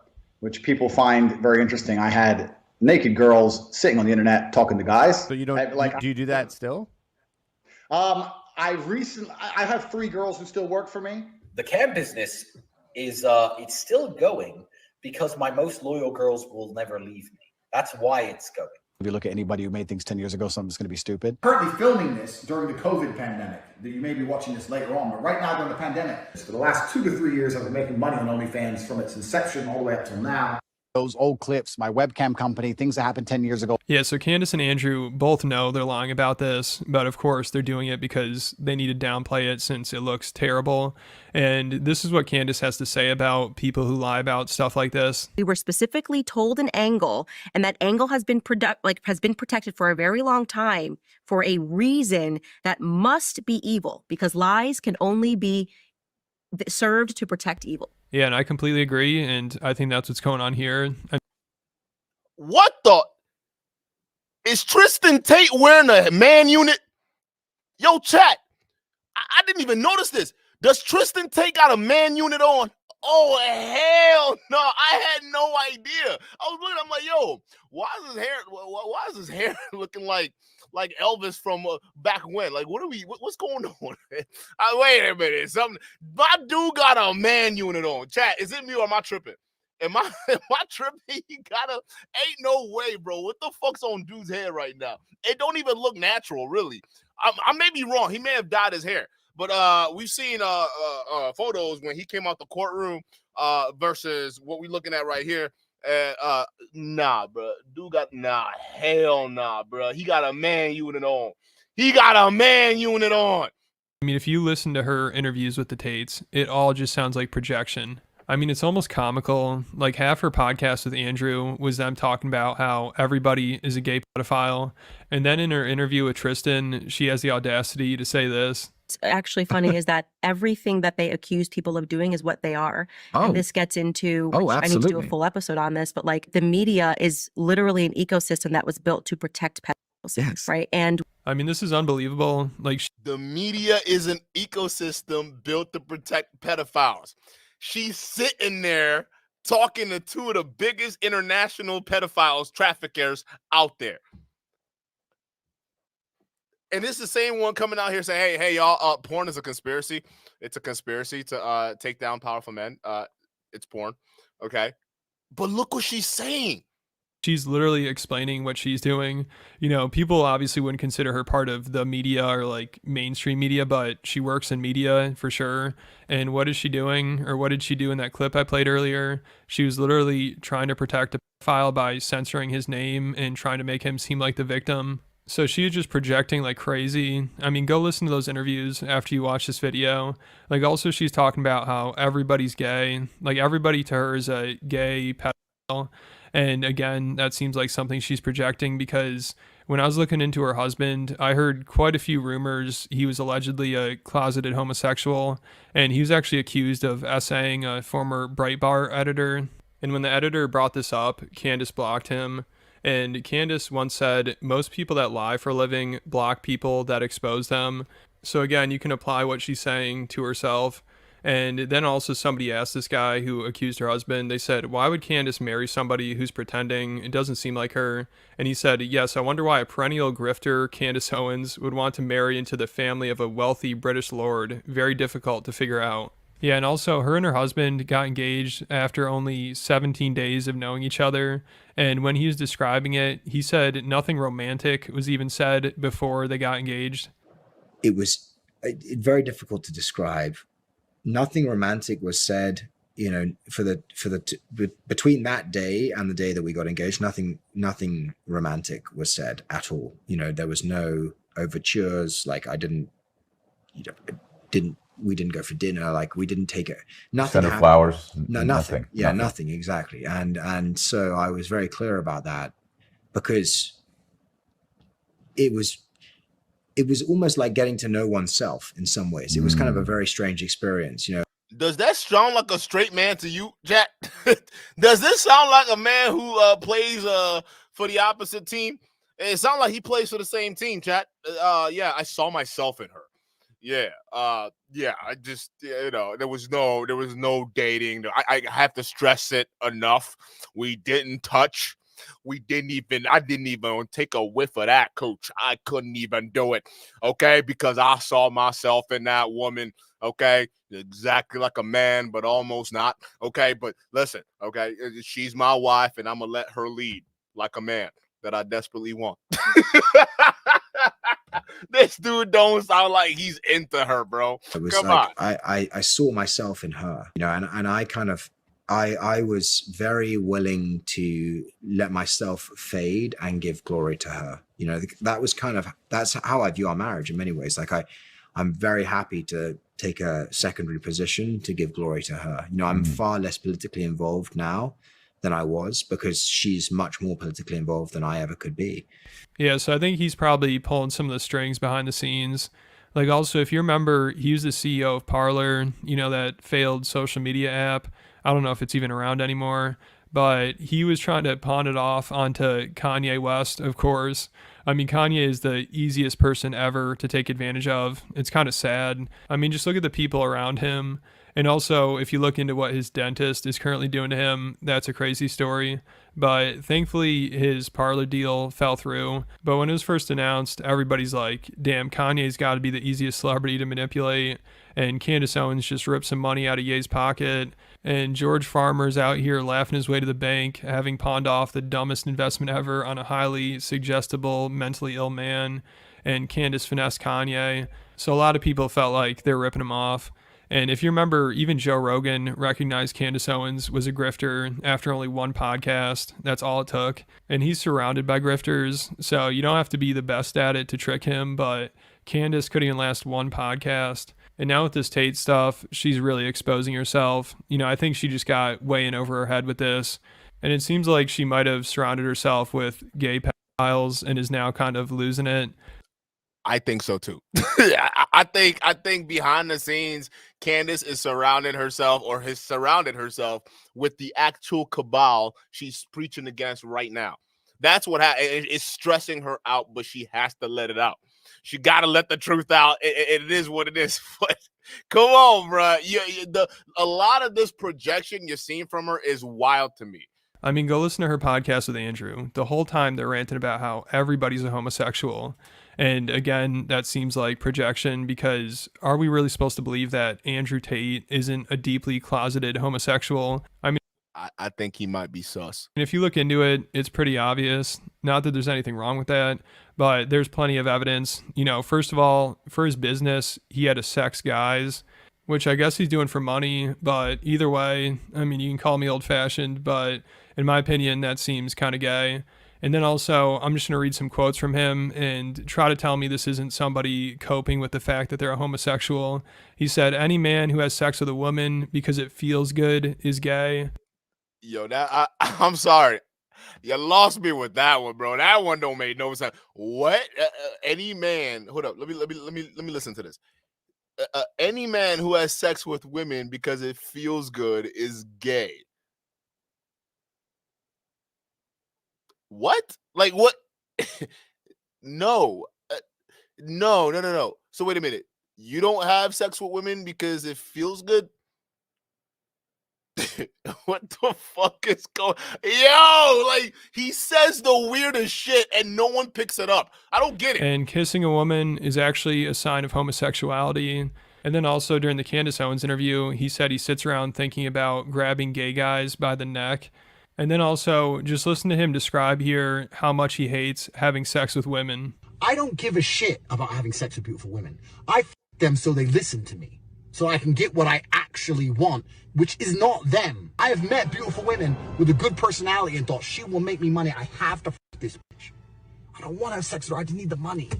which people find very interesting. I had naked girls sitting on the internet talking to guys. So you don't, do you do that still? I have 3 girls who still work for me. The cam business is it's still going because my most loyal girls will never leave me. That's why it's going. If you look at anybody who made things 10 years ago, something's going to be stupid. Currently filming this during the COVID pandemic. You may be watching this later on, but right now during the pandemic, for the last 2 to 3 years, I've been making money on OnlyFans from its inception all the way up till now. Those old clips, my webcam company, things that happened 10 years ago. Yeah, so Candace and Andrew both know they're lying about this, but of course they're doing it because they need to downplay it since it looks terrible. And this is what Candace has to say about people who lie about stuff like this. We were specifically told an angle, and that angle has been protected for a very long time for a reason that must be evil, because lies can only be served to protect evil. Yeah, and I completely agree, and I think that's what's going on here. What the? Is Tristan Tate wearing a man unit? Yo, chat, I didn't even notice this. Does Tristan Tate got a man unit on? Oh, hell no. I had no idea. I was looking, I'm like, yo, why is his hair looking like Elvis from back when? Like, what's going on? Wait a minute. My dude got a man unit on. Chat, is it me or am I tripping? Am I tripping? Ain't no way, bro. What the fuck's on dude's hair right now? It don't even look natural, really. I may be wrong. He may have dyed his hair. But we've seen photos when he came out the courtroom versus what we're looking at right here. Nah, bro. Dude hell nah, bro. He got a man unit on. I mean, if you listen to her interviews with the Tates, it all just sounds like projection. I mean, it's almost comical. Like, half her podcast with Andrew was them talking about how everybody is a gay pedophile. And then in her interview with Tristan, she has the audacity to say this. What's actually funny is that everything that they accuse people of doing is what they are. Oh. And this gets into, Oh, I need to do a absolutely. full episode on this, but like the media is literally an ecosystem that was built to protect pedophiles, Yes. right? And I mean, this is unbelievable. Like, The media is an ecosystem built to protect pedophiles. She's sitting there talking to two of the biggest international pedophiles, traffickers out there. And this is the same one coming out here saying, hey, y'all, porn is a conspiracy. It's a conspiracy to take down powerful men. It's porn. Okay. But look what she's saying. she's literally explaining what she's doing. You know, people obviously wouldn't consider her part of the media or like mainstream media, but she works in media for sure. And what is she doing, or what did she do in that clip I played earlier? She was literally trying to protect a pedophile by censoring his name and trying to make him seem like the victim. So she is just projecting like crazy. I mean, go listen to those interviews after you watch this video. Like, also she's talking about how everybody's gay. Like, everybody to her is a gay pedophile. And again, that seems like something she's projecting, because when I was looking into her husband, I heard quite a few rumors. He was allegedly a closeted homosexual, and he was actually accused of essaying a former Breitbart editor. And when the editor brought this up, Candace blocked him. And Candace once said, most people that lie for a living block people that expose them. So again, you can apply what she's saying to herself. And then also somebody asked this guy who accused her husband, they said, why would Candace marry somebody who's pretending? It doesn't seem like her. And he said, yes, I wonder why a perennial grifter, Candace Owens, would want to marry into the family of a wealthy British lord. Very difficult to figure out. Yeah, and also her and her husband got engaged after only 17 days of knowing each other. And when he was describing it, he said nothing romantic was even said before they got engaged. It was very difficult to describe. Nothing romantic was said, you know, between that day and the day that we got engaged. Nothing romantic was said at all. You know, there was no overtures. Like, we didn't go for dinner. Like, we didn't take it. Nothing. Send her flowers. No, nothing. Yeah, nothing. Exactly. And so I was very clear about that, because it was almost like getting to know oneself in some ways. It was kind of a very strange experience, you know. Does that sound like a straight man to you, Jack? Does this sound like a man who plays for the opposite team? It sounds like he plays for the same team, Jack. Yeah, I saw myself in her. Yeah, I just, you know, there was no dating. I have to stress it enough. We didn't touch. I didn't even take a whiff of that, coach. I couldn't even do it, okay? Because I saw myself in that woman, okay? Exactly like a man, but almost not, okay? But listen, okay? She's my wife, and I'm going to let her lead like a man, that I desperately want. This dude don't sound like he's into her, bro. It was Come like on. I saw myself in her, you know, and I kind of I was very willing to let myself fade and give glory to her. You know, that's how I view our marriage in many ways. Like I'm very happy to take a secondary position to give glory to her. You know, I'm far less politically involved now than I was because she's much more politically involved than I ever could be. Yeah, so I think he's probably pulling some of the strings behind the scenes. Like also, if you remember, he was the CEO of Parler, you know, that failed social media app. I don't know if it's even around anymore, but he was trying to pawn it off onto Kanye West, of course. I mean, Kanye is the easiest person ever to take advantage of. It's kind of sad. I mean, just look at the people around him. And also, if you look into what his dentist is currently doing to him, that's a crazy story. But thankfully, his Parler deal fell through. But when it was first announced, everybody's like, damn, Kanye's got to be the easiest celebrity to manipulate. And Candace Owens just ripped some money out of Ye's pocket. And George Farmer's out here laughing his way to the bank, having pawned off the dumbest investment ever on a highly suggestible, mentally ill man. And Candace finessed Kanye. So a lot of people felt like they're ripping him off. And if you remember, even Joe Rogan recognized Candace Owens was a grifter after only one podcast. That's all it took. And he's surrounded by grifters, so you don't have to be the best at it to trick him, but Candace couldn't even last one podcast. And now with this Tate stuff, she's really exposing herself. You know, I think she just got way in over her head with this. And it seems like she might have surrounded herself with gay pedophiles and is now kind of losing it. I think so too. I think behind the scenes, Candace is surrounding herself or has surrounded herself with the actual cabal she's preaching against right now. That's what it's stressing her out, but she has to let it out. She got to let the truth out. It is what it is. But come on, bro. A lot of this projection you're seeing from her is wild to me. I mean, go listen to her podcast with Andrew. The whole time they're ranting about how everybody's a homosexual. And again, that seems like projection because are we really supposed to believe that Andrew Tate isn't a deeply closeted homosexual? I mean, I think he might be sus. if you look into it, it's pretty obvious. Not that there's anything wrong with that, but there's plenty of evidence. You know, first of all, for his business, he had a sex guys, which I guess he's doing for money. But either way, I mean, you can call me old fashioned, but in my opinion, that seems kind of gay. And then also, I'm just going to read some quotes from him and try to tell me this isn't somebody coping with the fact that they're a homosexual. He said, any man who has sex with a woman because it feels good is gay. Yo, I'm sorry. You lost me with that one, bro. That one don't make no sense. What? Any man, hold up. Let me listen to this. Any man who has sex with women because it feels good is gay. What? Like what? No. No. So wait a minute. You don't have sex with women because it feels good? What the fuck is going? Yo, like he says the weirdest shit and no one picks it up. I don't get it. And kissing a woman is actually a sign of homosexuality. And then also during the Candace Owens interview, he said he sits around thinking about grabbing gay guys by the neck. And then also just listen to him describe here how much he hates having sex with women. I don't give a shit about having sex with beautiful women. I f them so they listen to me, so I can get what I actually want, which is not them. I have met beautiful women with a good personality and thought she will make me money. I have to f this bitch. I don't want to have sex with her. I just need the money.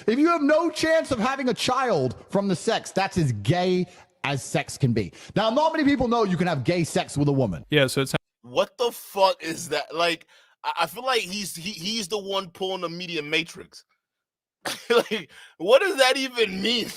If you have no chance of having a child from the sex, that's as gay as sex can be. Now, not many people know you can have gay sex with a woman. Yeah, so it's... What the fuck is that? Like, I feel like he's the one pulling the media matrix. Like, what does that even mean?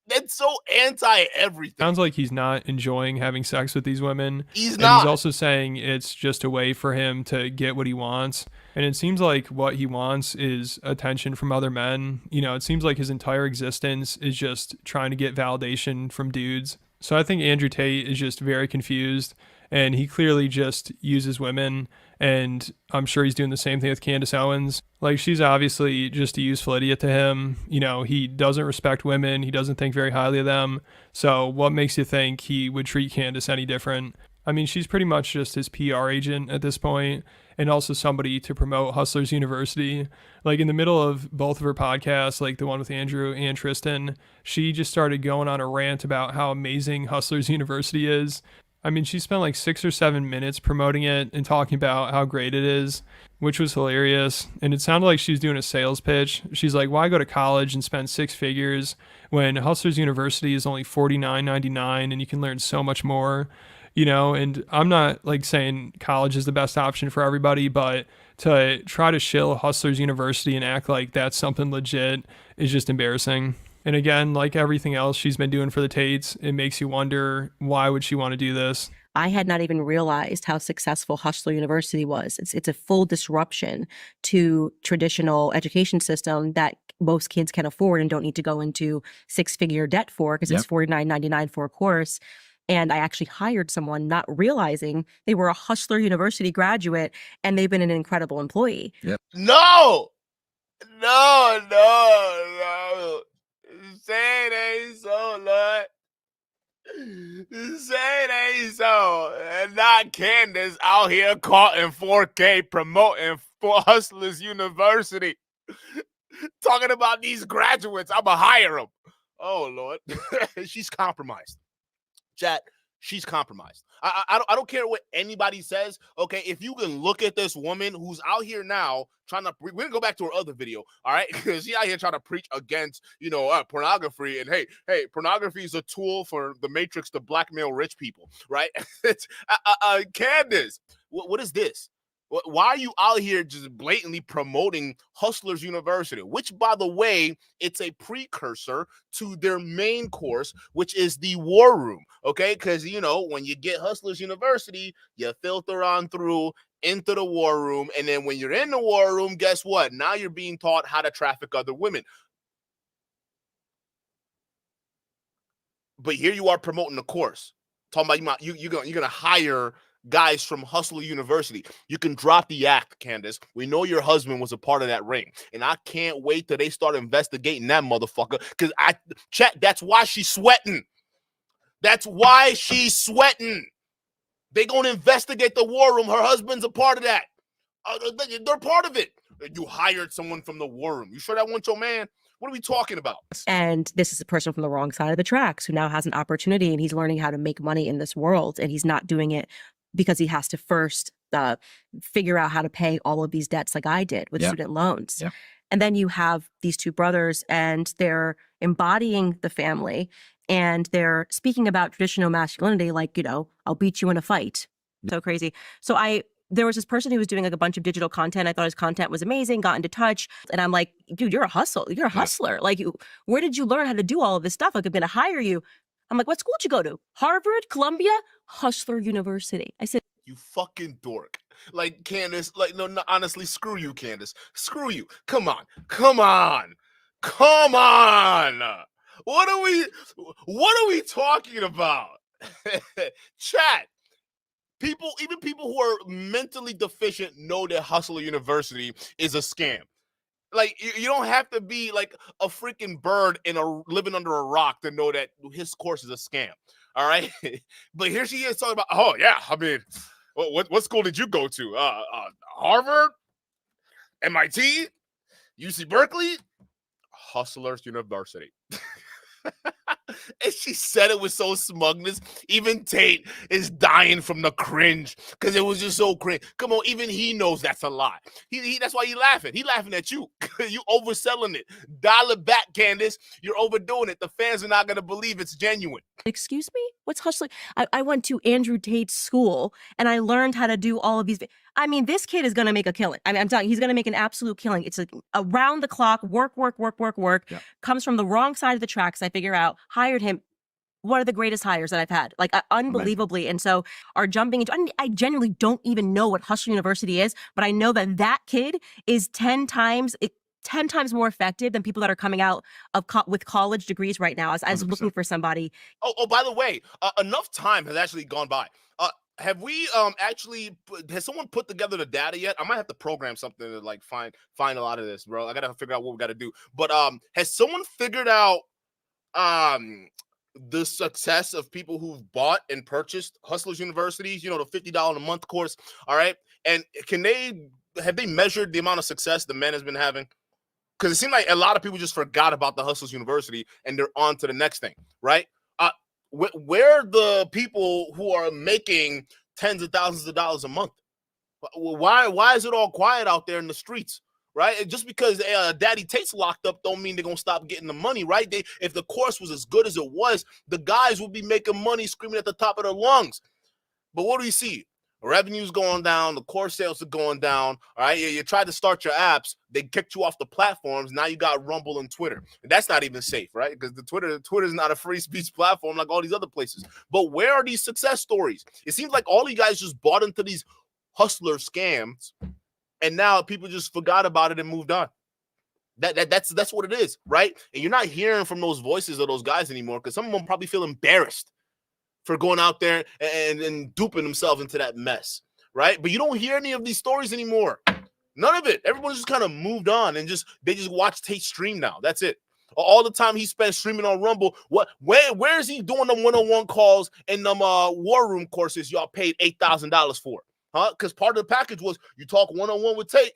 That's so anti everything. Sounds like he's not enjoying having sex with these women. He's not. He's also saying it's just a way for him to get what he wants. And it seems like what he wants is attention from other men. You know, it seems like his entire existence is just trying to get validation from dudes. So I think Andrew Tate is just very confused. And he clearly just uses women. And I'm sure he's doing the same thing with Candace Owens. Like, she's obviously just a useful idiot to him. You know, he doesn't respect women. He doesn't think very highly of them. So what makes you think he would treat Candace any different? I mean, she's pretty much just his PR agent at this point, and also somebody to promote Hustlers University. Like in the middle of both of her podcasts, like the one with Andrew and Tristan, she just started going on a rant about how amazing Hustlers University is. I mean, she spent like 6 or 7 minutes promoting it and talking about how great it is, which was hilarious. And it sounded like she was doing a sales pitch. She's like, why go to college and spend 6 figures when Hustlers University is only $49.99 and you can learn so much more, you know? And I'm not like saying college is the best option for everybody, but to try to shill Hustlers University and act like that's something legit is just embarrassing. And again, like everything else she's been doing for the Tates, it makes you wonder, why would she want to do this? I had not even realized how successful Hustler University was. It's a full disruption to traditional education system that most kids can afford and don't need to go into 6-figure debt for, because it's $49.99 for a course. And I actually hired someone not realizing they were a Hustler University graduate, and they've been an incredible employee. No. Say it ain't so, Lord. Say it ain't so. And not Candace out here caught in 4K promoting for Hustlers University. Talking about these graduates. I'ma hire them. Oh, Lord. She's compromised. Chat. She's compromised. I don't care what anybody says. Okay, if you can look at this woman who's out here now trying to, we're gonna go back to her other video, all right? Because she's out here trying to preach against, pornography. And hey, pornography is a tool for the Matrix to blackmail rich people, right? It's Candace, what is this? Why are you out here just blatantly promoting Hustlers University, which, by the way, it's a precursor to their main course, which is the War Room, okay? Because, when you get Hustlers University, you filter on through into the War Room, and then when you're in the War Room, guess what? Now you're being taught how to traffic other women. But here you are promoting the course, talking about you're gonna hire guys from Hustler University. You can drop the act, Candace. We know your husband was a part of that ring, and I can't wait till they start investigating that motherfucker. Because that's why she's sweating. That's why she's sweating. They gonna investigate the War Room. Her husband's a part of that. They're part of it. You hired someone from the War Room. You sure that wasn't your man? What are we talking about? And this is a person from the wrong side of the tracks who now has an opportunity, and he's learning how to make money in this world, and he's not doing it because he has to first figure out how to pay all of these debts like I did with student loans. And then you have these two brothers, and they're embodying the family, and they're speaking about traditional masculinity like, I'll beat you in a fight. So crazy. So there was this person who was doing like a bunch of digital content. I thought his content was amazing, got into touch. And I'm like, dude, you're a hustler. You're a hustler. Like, where did you learn how to do all of this stuff? Like, I'm going to hire you. I'm like, what school did you go to? Harvard, Columbia, Hustler University. I said, you fucking dork. Like, Candace, no, honestly, screw you, Candace. Screw you. Come on. What are we talking about? Chat. Even people who are mentally deficient know that Hustler University is a scam. Like, you don't have to be like a freaking bird living under a rock to know that his course is a scam. All right. But here she is talking about, oh, yeah. I mean, what school did you go to? Harvard? MIT? UC Berkeley? Hustlers University. And she said it with so smugness. Even Tate is dying from the cringe because it was just so cringe. Come on, even he knows that's a lie. That's why he's laughing. He's laughing at you. You overselling it. Dial it back, Candace. You're overdoing it. The fans are not going to believe it's genuine. Excuse me? What's hustling? I went to Andrew Tate's school, and I learned how to do all of these. I mean, this kid is going to make a killing. I mean, I'm telling you, he's going to make an absolute killing. It's like around the clock, work. Yep. Comes from the wrong side of the tracks. I figure out, hired him. One of the greatest hires that I've had, like unbelievably. And so are jumping into, I genuinely don't even know what Hustler University is, but I know that kid is 10 times more effective than people that are coming out of with college degrees right now as looking for somebody. Oh, by the way, enough time has actually gone by. Have we has someone put together the data yet? I might have to program something to like find a lot of this, bro. I got to figure out what we got to do. But has someone figured out the success of people who've bought and purchased Hustlers Universities, you know, the $50 a month course. All right. And have they measured the amount of success the men has been having? Because it seemed like a lot of people just forgot about the Hustlers University and they're on to the next thing, right? Where are the people who are making tens of thousands of dollars a month? Why is it all quiet out there in the streets? Right? Just because Daddy Tate's locked up don't mean they're going to stop getting the money, right? If the course was as good as it was, the guys would be making money screaming at the top of their lungs. But what do we see? Revenue's going down. The course sales are going down. All right. You tried to start your apps. They kicked you off the platforms. Now you got Rumble and Twitter. And that's not even safe, right? Because Twitter is not a free speech platform like all these other places. But where are these success stories? It seems like all you guys just bought into these hustler scams. And now people just forgot about it and moved on. That's what it is, right? And you're not hearing from those voices of those guys anymore because some of them probably feel embarrassed for going out there and duping themselves into that mess, right? But you don't hear any of these stories anymore. None of it. Everyone's just kind of moved on and they just watch Tate stream now. That's it. All the time he spent streaming on Rumble. Where is he doing them one-on-one calls and them war room courses y'all paid $8,000 for? Huh? Because part of the package was you talk one-on-one with Tate.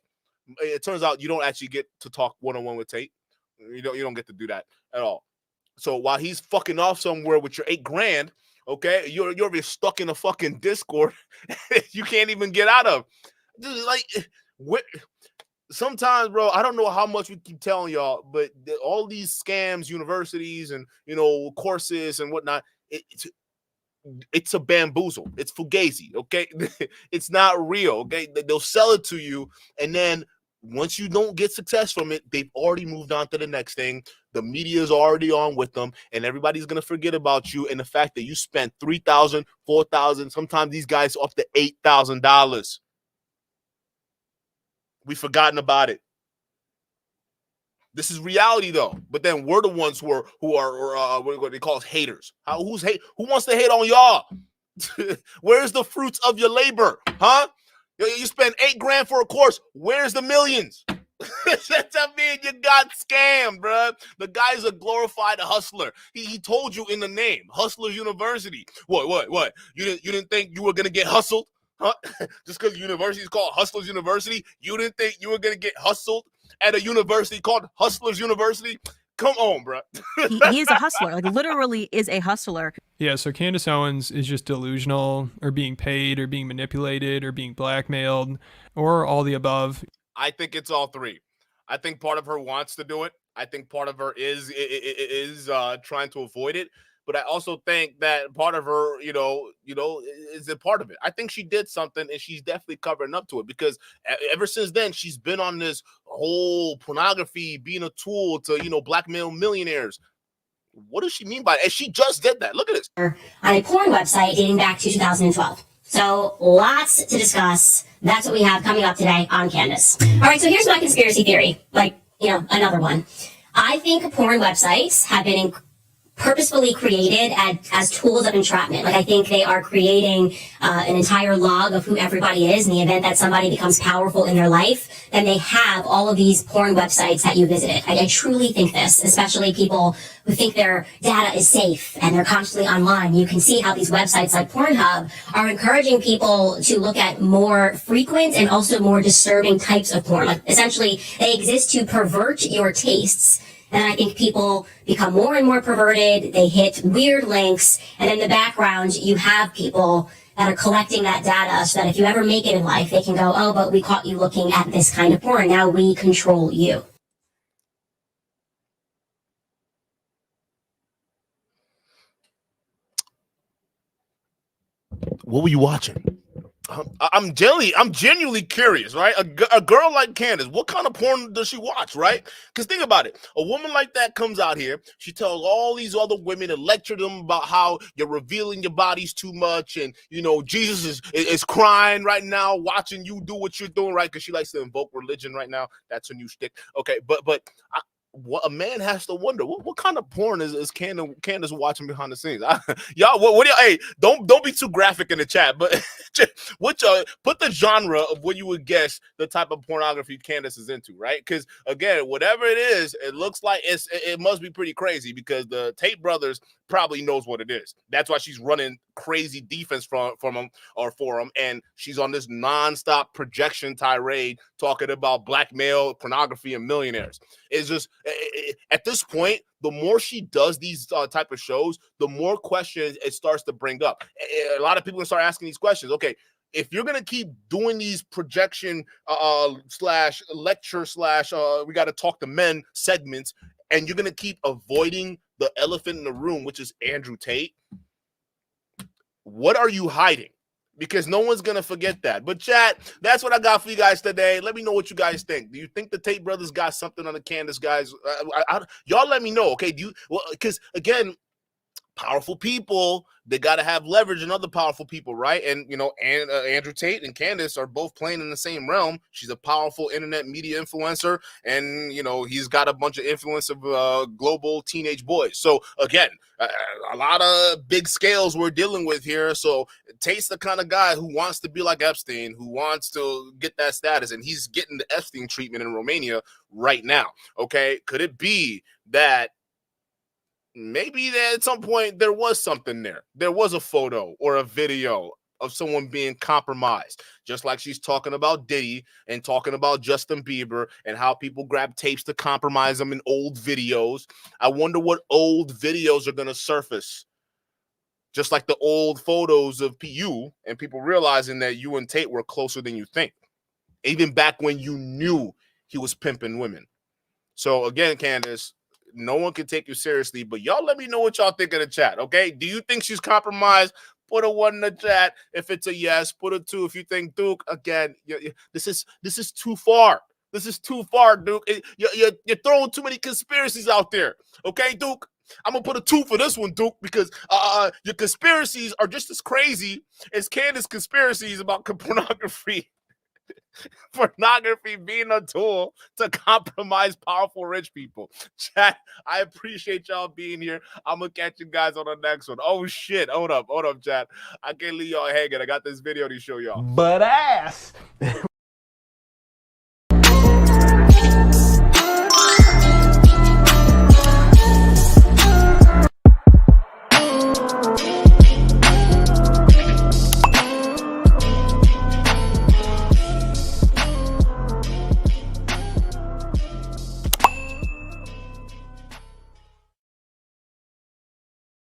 It turns out you don't actually get to talk one-on-one with Tate. You don't get to do that at all. So while he's fucking off somewhere with your $8,000, okay, you're stuck in a fucking Discord you can't even get out of. Sometimes, bro, I don't know how much we keep telling y'all, but all these scams, universities, and courses and whatnot, it's a bamboozle. It's fugazi, okay? It's not real, okay? They'll sell it to you, and then once you don't get success from it, they've already moved on to the next thing. The media is already on with them, and everybody's going to forget about you and the fact that you spent $3,000, $4,000, sometimes these guys up to $8,000. We've forgotten about it. This is reality, though. But then we're the ones who are what they call us haters. Who wants to hate on y'all? Where's the fruits of your labor? Huh? You spend $8,000 for a course. Where's the millions? That's I mean, you got scammed, bro. The guy's a glorified hustler. He told you in the name, Hustlers University. What? You didn't think you were gonna get hustled? Huh? Just because the university is called Hustlers University, you didn't think you were gonna get hustled at a university called Hustlers University? Come on, bro. he is a hustler. Like, literally is a hustler. Yeah, so Candace Owens is just delusional or being paid or being manipulated or being blackmailed or all the above. I think it's all three. I think part of her wants to do it. I think part of her is trying to avoid it. But I also think that part of her, is a part of it. I think she did something and she's definitely covering up to it because ever since then, she's been on this whole pornography being a tool to, blackmail millionaires. What does she mean by it? And she just did that. Look at this. On a porn website dating back to 2012. So lots to discuss. That's what we have coming up today on Candace. All right, so here's my conspiracy theory. Another one. I think porn websites have been purposefully created as tools of entrapment. I think they are creating an entire log of who everybody is in the event that somebody becomes powerful in their life, then they have all of these porn websites that you visited. I truly think this, especially people who think their data is safe and they're constantly online. You can see how these websites like Pornhub are encouraging people to look at more frequent and also more disturbing types of porn. Essentially, they exist to pervert your tastes. And I think people become more and more perverted. They hit weird links. And in the background, you have people that are collecting that data so that if you ever make it in life, they can go, oh, but we caught you looking at this kind of porn. Now we control you. What were you watching? I'm genuinely curious, right? A girl like Candace, what kind of porn does she watch, right? Because think about it. A woman like that comes out here. She tells all these other women and lecture them about how you're revealing your bodies too much. And, Jesus is crying right now watching you do what you're doing, right? Because she likes to invoke religion right now. That's her new shtick. Okay, but what a man has to wonder, what kind of porn is Candace watching behind the scenes? Y'all, what do you, hey, don't be too graphic in the chat, but put the genre of what you would guess the type of pornography Candace is into, right? Because again, whatever it is, it looks like it must be pretty crazy, because the Tate brothers probably knows what it is. That's why she's running crazy defense from them or for them, and she's on this nonstop projection tirade talking about blackmail, pornography, and millionaires. It's just at this point, the more she does these type of shows, the more questions it starts to bring up. A lot of people can start asking these questions. Okay, if you're gonna keep doing these projection slash lecture slash we got to talk to men segments, and you're gonna keep avoiding the elephant in the room, which is Andrew Tate, what are you hiding? Because no one's going to forget that. But chat, that's what I got for you guys today. Let me know what you guys think. Do you think the Tate brothers got something on the Candace guys? Y'all let me know, okay? Because again, powerful people, they got to have leverage in other powerful people, right? And, you know, Andrew Tate and Candace are both playing in the same realm. She's a powerful internet media influencer, and, you know, he's got a bunch of influence of global teenage boys. So, again, a lot of big scales we're dealing with here. So Tate's the kind of guy who wants to be like Epstein, who wants to get that status, and he's getting the Epstein treatment in Romania right now, okay? Could it be that maybe that at some point there was something there? There was a photo or a video of someone being compromised, just like she's talking about Diddy and talking about Justin Bieber and how people grab tapes to compromise them in old videos. I wonder what old videos are going to surface, just like the old photos of you and people realizing that you and Tate were closer than you think, even back when you knew he was pimping women. So again, Candace, no one can take you seriously, but y'all let me know what y'all think in the chat, okay? Do you think she's compromised? Put a 1 in the chat if it's a yes. Put a 2 if you think Duke. Again, this is too far. This is too far, Duke. You're throwing too many conspiracies out there, okay, Duke? I'm gonna put a 2 for this one, Duke, because your conspiracies are just as crazy as Candace's conspiracies about pornography. Pornography being a tool to compromise powerful rich people. Chat, I appreciate y'all being here. I'm gonna catch you guys on the next one. Oh shit, hold up, chat. I can't leave y'all hanging. I got this video to show y'all. But ass.